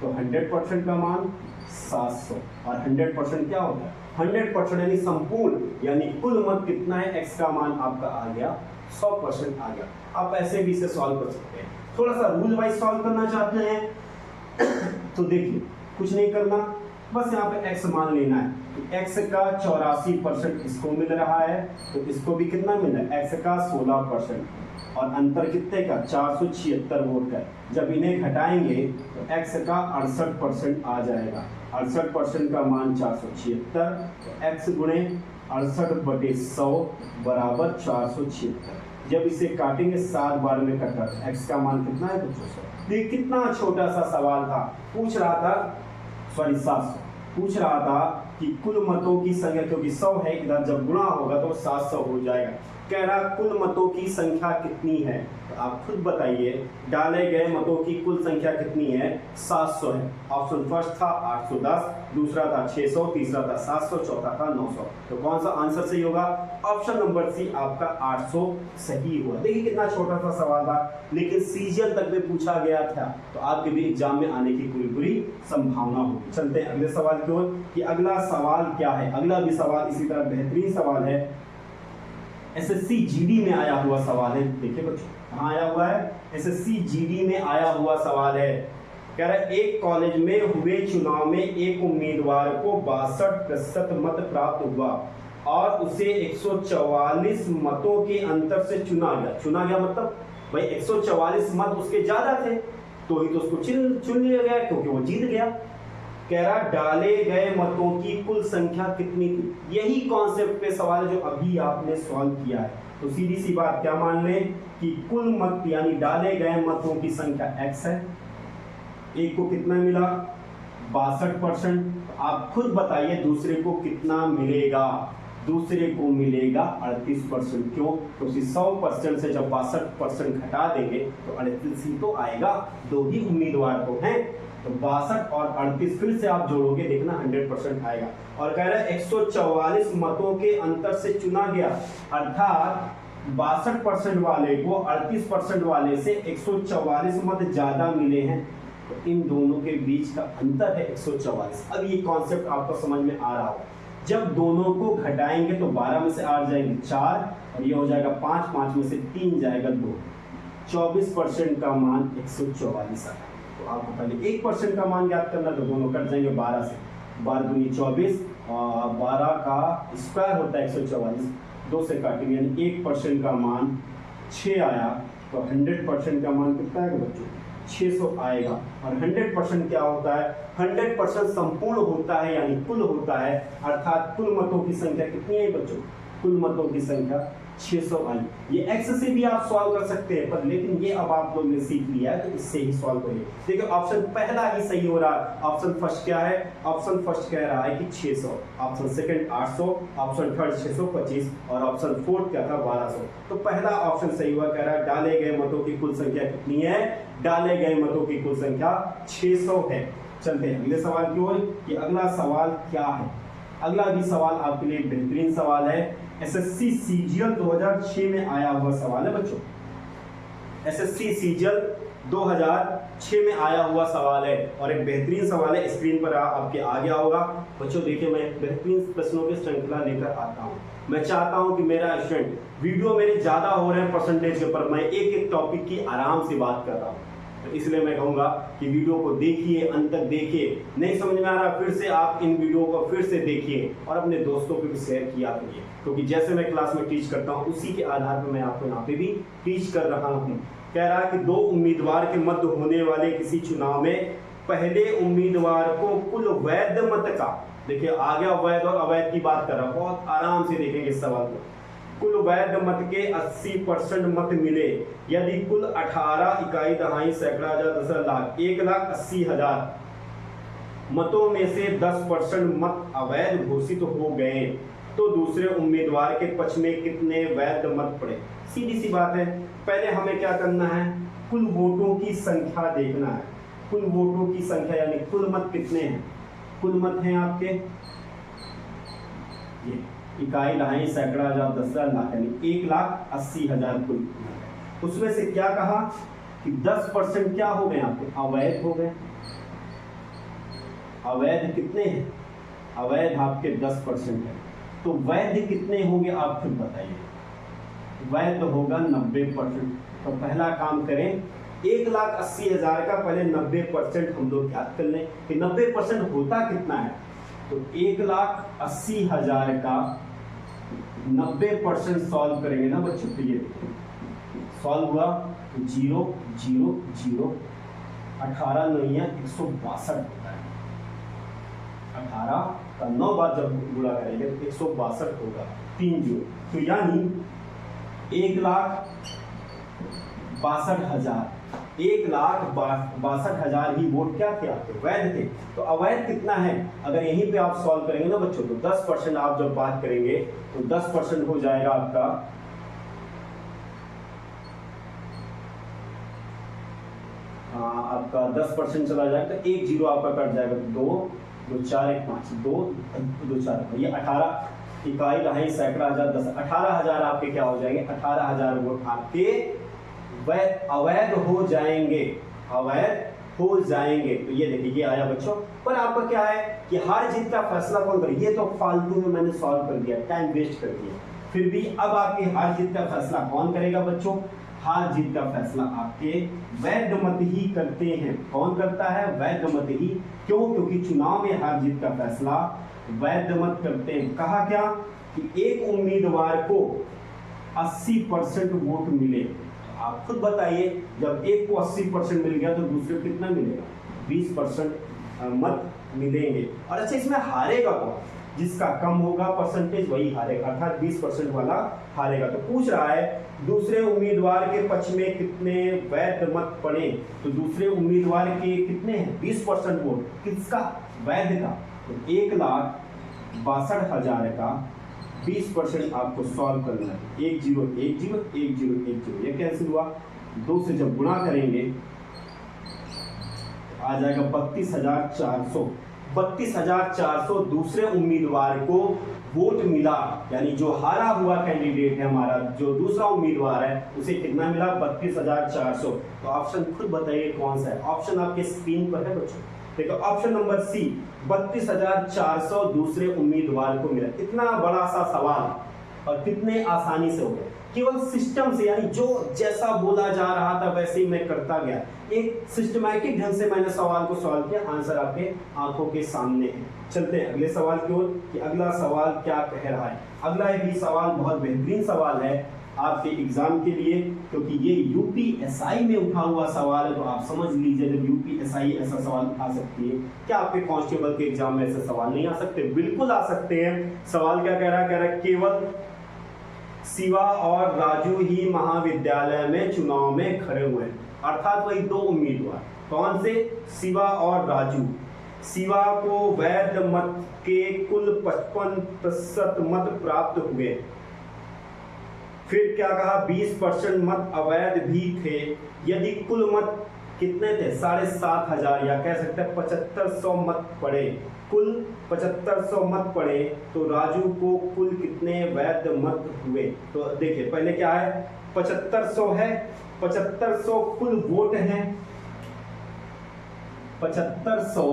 तो 100% का मान 700, और 100% क्या होता है, 100% यानी संपूर्ण, यानी कुल मत कितना है, x का मान आपका आ गया 100% आ गया। आप ऐसे भी इसे सॉल्व कर सकते हैं। थोड़ा सा रूल वाइज सॉल्व करना चाहते हैं तो देखिए कुछ नहीं करना, बस यहाँ पे x मान लेना है। तो x का 84% इसको मिल रहा है, तो इसको भी कितना मिल रहा है, x का 16%, और अंतर कितने का, 476 वोट का। जब इन्हें घटाएंगे तो x का 68% आ जाएगा। 68% का मान 476, तो x गुणे 68/100 बराबर 476। जब इसे काटेंगे 7 बार में कटा, x का मान कितना है बच्चों, 100। देखिए कितना छोटा सा सवाल था, पूछ रहा था 700, पूछ रहा था कि कुल मतों की संख्या, क्योंकि 100 है इधर, जब गुणा होगा तो 700 हो जाएगा। कह रहा कुल मतों की संख्या कितनी है, तो आप खुद बताइए, डाले गए मतों की कुल संख्या कितनी है, 700 है। ऑप्शन फर्स्ट था 810, दूसरा था 600, तीसरा था 700, चौथा था 900। तो कौन सा आंसर सही होगा, ऑप्शन नंबर सी आपका 800 सही हुआ। देखिए कितना छोटा सा सवाल था, लेकिन सीजीएल तक में पूछा गया था, तो आपके भी एग्जाम में आने की पूरी संभावना होगी। चलते हैं अगले सवाल की ओर कि अगला सवाल क्या है। अगला भी सवाल इसी तरह बेहतरीन सवाल है, एसएससी जीडी में आया हुआ सवाल है। देखिए बच्चों कहाँ आया हुआ है, एसएससी जीडी में आया हुआ सवाल है। कह रहा है एक कॉलेज में हुए चुनाव में एक उम्मीदवार को 62% मत प्राप्त हुआ और उसे 144 मतों के अंतर से चुना गया। चुना गया मतलब भाई 144 मत उसके ज्यादा थे, तो ही तो उसको चुन लिया गया क्योंकि वो जीत गया। कह रहा डाले गए मतों की कुल संख्या कितनी थी। यही कॉन्सेप्ट पे सवाल है जो अभी आपने सॉल्व किया है। तो सीधी सी बात क्या मान लें कि कुल मत यानी डाले गए मतों की संख्या x है। एक को कितना मिला 62%। आप खुद बताइए दूसरे को कितना मिलेगा। दूसरे को मिलेगा 38%। क्यों? क्योंकि 100% से जब 62% घटा देंगे तो 38 ही तो आएगा। दो ही उम्मीदवार तो हैं, तो 62 और 38 फिर से आप जोड़ोगे, देखना 100% आएगा। और कह रहा है 144 मतों के अंतर से चुना गया, अर्थात 62% वाले को 38% वाले से 144 मत ज्यादा मिले हैं, तो इन दोनों के बीच का अंतर है 144। अब ये कॉन्सेप्ट आपको समझ में आ रहा होगा। जब दोनों को घटाएंगे तो 12 में से 8 जाएंगे 4 और ये हो जाएगा 5, 5 में से 3 जाएगा 2। 24% का मान 144 आएगा। तो आपको पहले 1% का मान ज्ञात करना, तो दोनों कट जाएंगे 12 से। 12 दूनी 24 और 12 का स्क्वायर होता है 144, 2 से काटेंगे यानी 1% का मान 6 आया। तो 100% का मान कितना है बच्चों? 600 आएगा। और 100% क्या होता है? 100% संपूर्ण होता है यानी कुल होता है, अर्थात कुल मतों की संख्या कितनी है बच्चों? कुल मतों की संख्या 600 आई। ये x से भी आप सॉल्व कर सकते हैं, पर लेकिन ये अब आप लोग ने सीख लिया है तो इससे ही सॉल्व करिए। देखिए ऑप्शन पहला ही सही हो रहा है। ऑप्शन फर्स्ट क्या है? ऑप्शन फर्स्ट कह रहा है कि 600, ऑप्शन सेकंड 800, ऑप्शन थर्ड 625 और ऑप्शन फोर्थ क्या था 1200। तो पहला ऑप्शन सही हुआ। कह रहा है डाले गए मतों की कुल संख्या कितनी है? डाले गए मतों की कुल संख्या 600 है। चलते हैं अगले सवाल की ओर कि अगला सवाल क्या है। अगला भी सवाल आपके लिए बेहतरीन सवाल है। एसएससी सीजीएल 2006 में आया हुआ सवाल है बच्चों। एसएससी सीजीएल 2006 में आया हुआ सवाल है और एक बेहतरीन सवाल है, स्क्रीन पर आपके आ गया होगा। बच्चों देखिए, मैं बेहतरीन प्रश्नों की श्रृंखला लेकर आता हूँ। मैं चाहता हूँ कि मेरा स्टूडेंट, वीडियो मेरे ज़्यादा हो रहे हैं परसेंटेज के ऊपर, मैं एक एक टॉपिक की आराम से बात कर रहा हूँ, तो इसलिए मैं कहूँगा कि वीडियो को देखिए, अंत तक देखिए। नहीं समझ में आ रहा, फिर से आप इन वीडियो को फिर से देखिए और अपने दोस्तों को भी शेयर किया करिए, क्योंकि जैसे मैं क्लास में टीच करता हूँ उसी के आधार पर मैं आपको यहाँ पे भी टीच कर रहा हूँ। कह रहा है कि दो उम्मीदवार के मध्य होने वाले किसी चुनाव में पहले उम्मीदवार को कुल वैध मत का, देखिए आ गया वैध और अवैध की बात कर रहा हूँ, बहुत आराम से देखेंगे इस सवाल को। कुल वैध मत के 80% मत मिले यदि कुल 18 इकाई दहाई सैकड़ा हजार दस लाख 1,80,000 मतों में से 10% मत अवैध घोषित हो गए तो दूसरे उम्मीदवार के पक्ष में कितने वैध मत पड़े। सीधी सी बात है, पहले हमें क्या करना है, कुल वोटों की संख्या देखना है। कुल वोटों की संख्या यानी कुल मत कितने हैं। कुल मत हैं आपके ये इकाई दहाई सैकड़ा हजार दस लाख यानी 1,80,000 कुल। उसमें से क्या कहा कि 10% क्या हो गए आपके अवैध हो गए। अवैध कितने हैं, अवैध आपके 10% है, तो वैध कितने होंगे आप खुद बताइए। वैध होगा 90%। तो पहला काम करें, 1,80,000 का पहले 90% हम लोग याद कर लें कि 90% होता कितना है। तो 1,80,000 का 90% सॉल्व करेंगे ना बच्चों, तो ये सॉल्व हुआ 0 0 0 18 नहीं है 162 होता है। 18 का 9 बार जब गुणा करेंगे तो 162 होगा, 3 0। तो यानी 1,62,000 ही वोट क्या थे आपके वैध थे। तो अवैध कितना है, अगर यहीं पे आप सॉल्व करेंगे ना बच्चों, तो 10% आप जब बात करेंगे तो 10% हो जाएगा आपका आपका 10% चला जाएगा तो 1 0 आपका कट जाएगा, 2 2 4 1 5 2 2 4 ये 18 इकाई दहाई सैकड़ा हजार 10 18,000 आपके क्या हो जाएंगे, 18,000 वोट आपके अवैध हो जाएंगे, अवैध हो जाएंगे। तो ये देखिए ये आया बच्चों। पर आपका क्या है कि हार जीत का फैसला कौन करे, ये तो फालतू में मैंने सॉल्व कर दिया, टाइम वेस्ट कर दिया। फिर भी अब आपके हार जीत का फैसला कौन करेगा बच्चों, हार जीत का फैसला आपके वैध मत ही करते हैं। कौन करता है, वैध मत ही। क्यों, क्योंकि चुनाव में हार जीत का फैसला वैध मत करते हैं। कहा क्या कि एक उम्मीदवार को 80% वोट मिले, आप खुद बताइए, जब एक को 80% मिल गया तो दूसरे को कितना मिलेगा, 20% मत मिलेंगे। और अच्छा इसमें हारेगा कौन, जिसका कम होगा परसेंटेज वही हारेगा, अर्थात 20% वाला हारेगा। तो पूछ रहा है दूसरे उम्मीदवार के पक्ष में कितने वैध मत पड़े, तो दूसरे उम्मीदवार के कितने हैं 20% वोट, किसका, वैध का। तो 1,62,000 का 20% आपको सॉल्व करना है। 1 0 1 0 1 0 1 0 ये कैंसिल हुआ, 2 से जब गुणा करेंगे तो आ जाएगा 32,400। 32,400 दूसरे उम्मीदवार को वोट मिला, यानी जो हारा हुआ कैंडिडेट है हमारा, जो दूसरा उम्मीदवार है उसे कितना मिला, 32,400। तो ऑप्शन खुद बताइए कौन सा है। ऑप्शन आपके स्क्रीन पर है बच्चों, देखो ऑप्शन नंबर सी, 32,400 दूसरे उम्मीदवार को मिला। इतना बड़ा सा सवाल और कितने आसानी से हो गया, केवल सिस्टम से, यानी जो जैसा बोला जा रहा था वैसे ही मैं करता गया। एक सिस्टमैटिक ढंग से मैंने सवाल को सॉल्व किया, आंसर आपके आंखों के सामने है। चलते हैं अगले सवाल की ओर कि अगला सवाल क्या कह रहा है। अगला भी सवाल बहुत बेहतरीन सवाल है आपके एग्जाम के लिए, क्योंकि ये यूपीएसआई में उठा हुआ सवाल है। तो आप समझ लीजिए जब यूपीएसआई ऐसा सवाल उठा सकती है, क्या आपके कांस्टेबल के एग्जाम में ऐसे सवाल नहीं आ सकते? बिल्कुल आ सकते हैं। सवाल क्या कह रहा है, केवल शिवा और राजू ही महाविद्यालय में चुनाव में खड़े हुए, अर्थात वही दो उम्मीदवार। कौन से, शिवा और राजू। शिवा को वैध मत के कुल 55% मत प्राप्त हुए। फिर क्या कहा, 20% मत अवैध भी थे। यदि कुल मत कितने थे, 7,500 या कह सकते हैं 7500 मत पड़े, कुल 7500 मत पड़े, तो राजू को कुल कितने वैध मत हुए। तो देखिए पहले क्या है, 7500 है 7500 कुल वोट हैं, 7500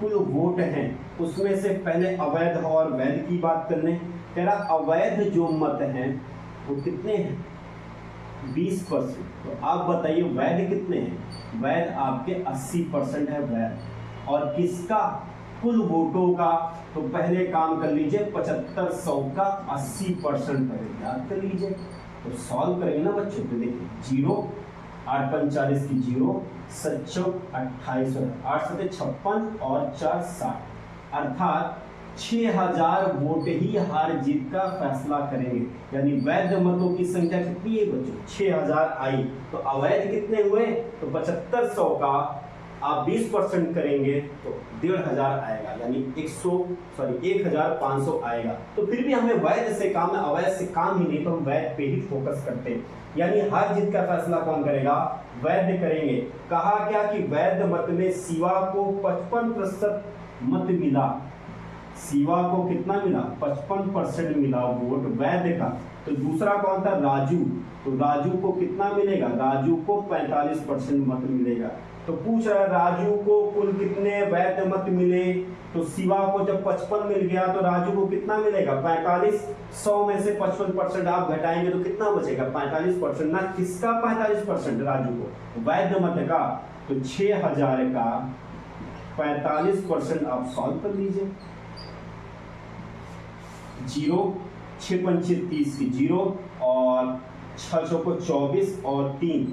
कुल वोट हैं, उसमें से पहले अवैध और वैध की बात करने। कह रहा अवैध जो मत हैं वो कितने हैं, 20%। तो आप बताइए वैध कितने हैं, वैध आपके 80% है वैध। और किसका, कुल वोटों का। तो पहले काम कर लीजिए 7500 का 80% पहले याद कर लीजिए। तो सॉल्व करेंगे ना बच्चों, तो देखिए 0 8 5 40 की 0, 7 चौक 28, 8 7 56 और 4 60, अर्थात 6000 वोट ही हार जीत का फैसला करेंगे। यानी वैध मतों की संख्या कितनी है बच्चों, 6000 आई। तो अवैध कितने हुए, तो 7500 का आप 20% करेंगे तो 1500 आएगा, यानी 1500 आएगा। तो फिर भी हमें वैध से काम है, अवैध से काम ही नहीं, तो हम वैध पे ही फोकस करते हैं। यानी हार जीत का फैसला कौन करेगा, वैध करेंगे। कहा क्या कि वैध मत में शिवा को 55% मत मिला, शिवा को कितना मिला, 55% मिला वोट वैध का। तो दूसरा कौन था, राजू, तो राजू को कितना मिलेगा, राजू को 45% मत मिलेगा। तो पूछ रहा है राजू को कुल कितने वैध मत मिले, तो शिवा को जब 55 मिल गया तो राजू को कितना मिलेगा, 45। 100 में से 55% आप घटाएंगे तो कितना बचेगा, 45% ना। किसका 45%, राजू को, वैध मत का। तो 6000 का 45% आप सॉल्व कर लीजिए। 0 6 पंचे 30 की 0 और 6 चौको 24 और 3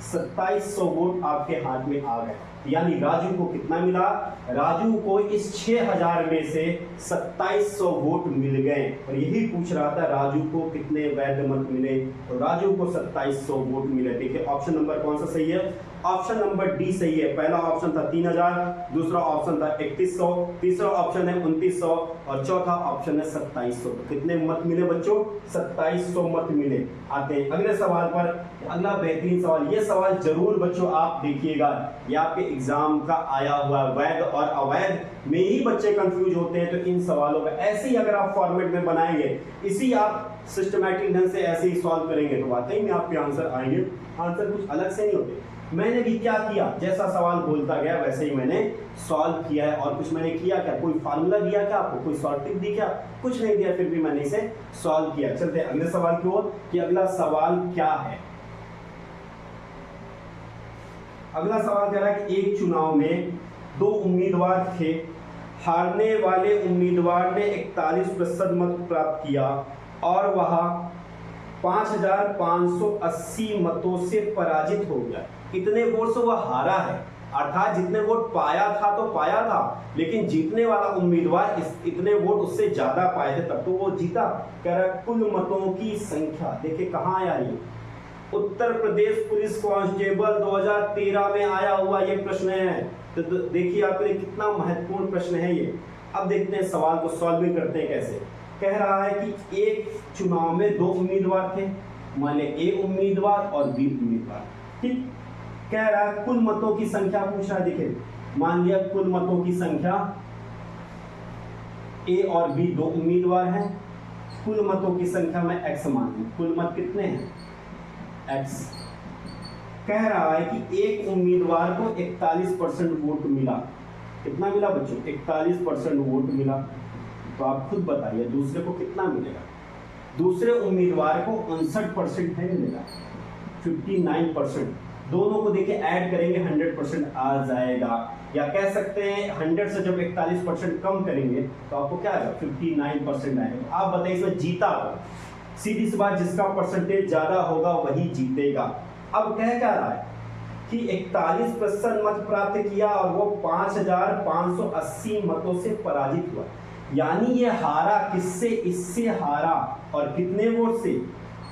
2700 वोट आपके हाथ में आ गए। यानी राजू को कितना मिला, राजू को इस 6000 में से 2700 वोट मिल गए। और यही पूछ रहा था राजू को कितने वैध मत मिले, तो राजू को 2700 वोट मिले। देखिए ऑप्शन नंबर कौन सा सही है, ऑप्शन नंबर डी सही है। पहला ऑप्शन था 3000, दूसरा ऑप्शन था 3100, तीसरा ऑप्शन है 2900 और चौथा ऑप्शन है 2700। तो कितने मत मिले बच्चों, 2700 मत मिले। आते हैं अगले सवाल पर। अगला बेहतरीन सवाल, ये सवाल जरूर बच्चों आप देखिएगा, ये आपके एग्जाम का आया हुआ वैध और अवैध में ही बच्चे कंफ्यूज होते हैं। तो इन सवालों का ऐसे ही अगर आप फॉर्मेट में बनाएंगे, इसी आप सिस्टमैटिक ढंग से ऐसे ही सॉल्व करेंगे तो वाकई में आपके आंसर आएंगे। आंसर कुछ अलग से नहीं होते। मैंने भी क्या किया, जैसा सवाल बोलता गया वैसे ही मैंने सॉल्व किया है। और कुछ मैंने किया क्या, कोई फार्मूला दिया क्या आपको, कोई शॉर्ट ट्रिक दी क्या, कुछ नहीं दिया, फिर भी मैंने इसे सॉल्व किया। चलते हैं अगले सवाल की ओर कि अगला सवाल क्या है। अगला सवाल कह रहा है कि एक चुनाव में 2 उम्मीदवार थे, हारने वाले उम्मीदवार ने 41% मत प्राप्त किया और वह 5580 मतों से पराजित हो गया। इतने वोट से वह हारा है, अर्थात जितने वोट पाया था तो पाया था, लेकिन जीतने वाला उम्मीदवार इतने वोट उससे ज्यादा पाए थे तब तो वो जीता। कह रहा कुल मतों की संख्या, देखिए कहाँ आया ये, उत्तर प्रदेश पुलिस कांस्टेबल 2013 में आया हुआ ये प्रश्न है। तो देखिए आपके लिए कितना महत्वपूर्ण प्रश्न है ये। अब देखते हैं सवाल को सॉल्व भी करते हैं कैसे। कह रहा है कि एक चुनाव में 2 उम्मीदवार थे, मान लिया ए उम्मीदवार और बी उम्मीदवार, ठीक। कह रहा है कुल मतों की संख्या पूछ रहा है। देखिए मान लिया कुल मतों की संख्या, ए और बी 2 उम्मीदवार हैं, कुल मतों की संख्या में x मान ली। कुल मत कितने हैं, x। कह रहा है कि एक उम्मीदवार को 41% वोट मिला। कितना मिला बच्चों, 41% वोट मिला। तो आप खुद बताइए दूसरे को कितना मिलेगा, दूसरे उम्मीदवार को 59% है मिलेगा, 59%। दोनों को देखिए ऐड करेंगे 100% आ जाएगा, या कह सकते हैं 100 से जब 41% कम करेंगे तो आपको क्या आएगा, 59% आएगा। तो आप बताइए इसमें जीता कौन, सीधी सी बात, जिसका परसेंटेज ज्यादा होगा वही जीतेगा। अब कह क्या रहा है कि 41% मत प्राप्त किया और वो 5580 मतों से पराजित हुआ। यानी ये हारा किससे, इससे हारा, और कितने वोट से,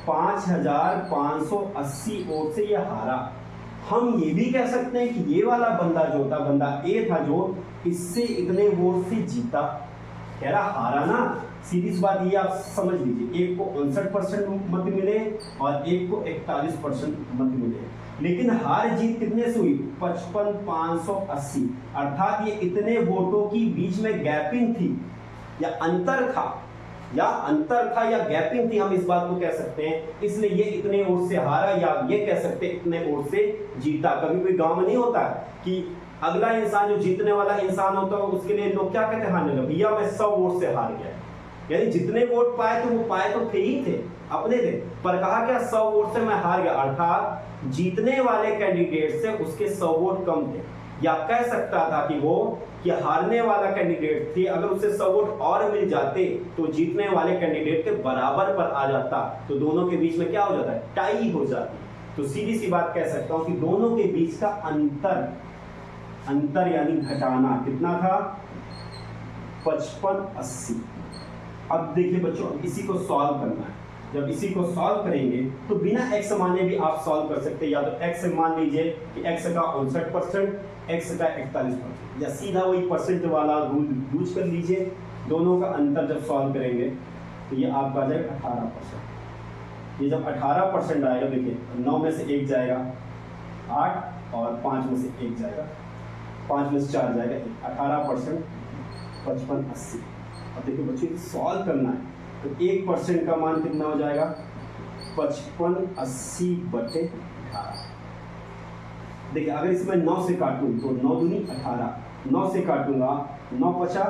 5580 वोट से ये हारा। हम ये भी कह सकते हैं कि ये वाला बंदा जो था, बंदा ए था जो, इससे इतने वोट से जीता। कह रहा हारा ना, सीधी सी बात ये आप समझ लीजिए, एक को 59% मत मिले और एक को 41% मत मिले, लेकिन हार जीत कितने से हुई, 5580। अर्थात ये इतने वोटों की बीच में गैपिंग थी या अंतर था, या अंतर था या गैपिंग थी, हम इस बात को कह सकते हैं। इसलिए ये इतने वोट से हारा, या ये कह सकते हैं इतने वोट से जीता। कभी कोई गांव में नहीं होता कि अगला इंसान जो जीतने वाला इंसान होता है उसके लिए लोग क्या कहते हैं, हारने लगे, भैया मैं 100 वोट से हार गया। यानी जितने वोट पाए थे वो पाए तो थे ही थे, अपने थे, पर कहा क्या 100 वोट से मैं हार गया, अर्थात जीतने वाले कैंडिडेट से उसके 100 वोट कम थे। या कह सकता था कि वो कि हारने वाला कैंडिडेट थी, अगर उसे 100 वोट और मिल जाते तो जीतने वाले कैंडिडेट के बराबर पर आ जाता, तो दोनों के बीच में क्या हो जाता है, टाई हो जाती। तो सीधी सी बात कह सकता हूं कि दोनों के बीच का अंतर यानी घटाना कितना था, 55-80। अब देखिए बच्चों, अब इसी को सॉल्व करना है। जब इसी को सॉल्व करेंगे तो बिना x माने भी आप सॉल्व कर सकते हैं। या तो x मान लीजिए कि x का 59%, x का 41%, या सीधा वही परसेंट वाला रूल यूज कर लीजिए। दोनों का अंतर जब सॉल्व करेंगे तो ये आपका आ जाएगा 18%। ये जब 18% आएगा, देखिए 9 में से 1 जाएगा 8, और 5 में से 1 जाएगा 5 में से 4 जाएगा 18%, 55-80। अब देखिए बच्चों सॉल्व करना है तो 1% का मान कितना हो जाएगा, 55-80/18। देखिए अगर इसमें 9 से काटूं तो 9 दूनी 18, 9 से काटूंगा 9 पचा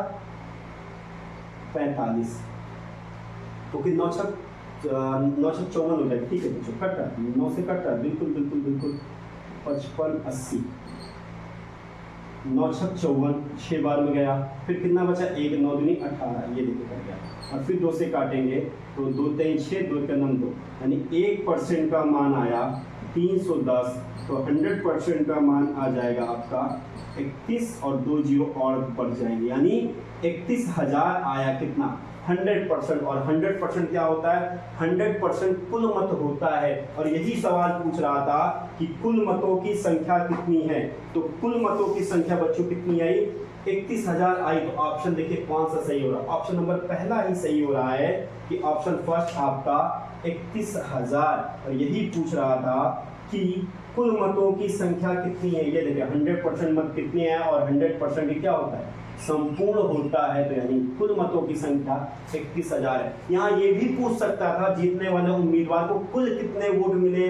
45, तो फिर 9 छक 54 हो जाएगा। ठीक है बच्चों, कट रहा है, 9 से कट रहा है, बिल्कुल बिल्कुल बिल्कुल। 55-80, 9 छक 54, 6 बार में गया, फिर कितना बचा, 1, 9 दूनी 18, ये देखिए कट गया। और फिर 2 से काटेंगे तो 2 3 6, 2 का 2, यानी 1% का मान आया 310। तो 100% का मान आ जाएगा आपका 31, और 2 जीरो और बढ़ जाएंगे, यानी 31,000 आया कितना, 100%। और 100% क्या होता है, 100% कुल मत होता है। और यही सवाल पूछ रहा था कि कुल मतों की संख्या कितनी है, तो कुल मतों की संख्या बच्चों कितनी आई, 31,000 आई। तो ऑप्शन देखिए कौन सा सही हो रहा है, ऑप्शन नंबर पहला ही सही हो रहा है कि ऑप्शन फर्स्ट आपका 31,000। और यही पूछ रहा था कि कुल मतों की संख्या कितनी है। ये देखिए 100% मत कितने हैं, और 100% ही क्या होता है, संपूर्ण होता है। तो यानी कुल मतों की संख्या 31,000 है। यहाँ ये भी पूछ सकता था जीतने वाले उम्मीदवार को कुल कितने वोट मिले,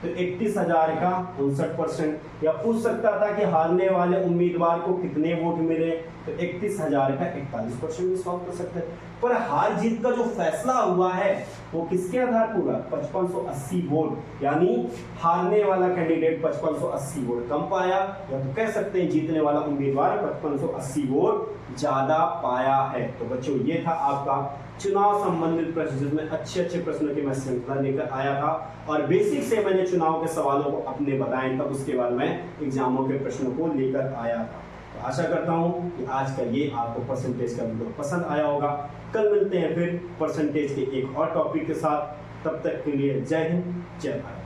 तो 31,000 का 59%। या पूछ सकता था कि हारने वाले उम्मीदवार को कितने वोट मिले, तो 31,000 का 41% भी सॉल्व कर सकते हैं। पर हार जीत का जो फैसला हुआ है वो किसके आधार पर हुआ, 5580 वोट, यानी हारने वाला कैंडिडेट 5580 वोट कम पाया, या तो कह सकते हैं जीतने वाला उम्मीदवार 5580 वोट ज्यादा पाया है। तो बच्चों ये था आपका चुनाव संबंधित प्रश्न, जिसमें अच्छे प्रश्नों की मैं श्रृंखला लेकर आया था, और बेसिक से मैंने चुनाव के सवालों को अपने बताए, तब उसके बाद मैं एग्जामों के प्रश्नों को लेकर आया था। तो आशा करता हूं कि आज का ये आपको परसेंटेज का वीडियो पसंद आया होगा। कल मिलते हैं फिर परसेंटेज के एक और टॉपिक के साथ, तब तक के लिए जय हिंद, जय भारत।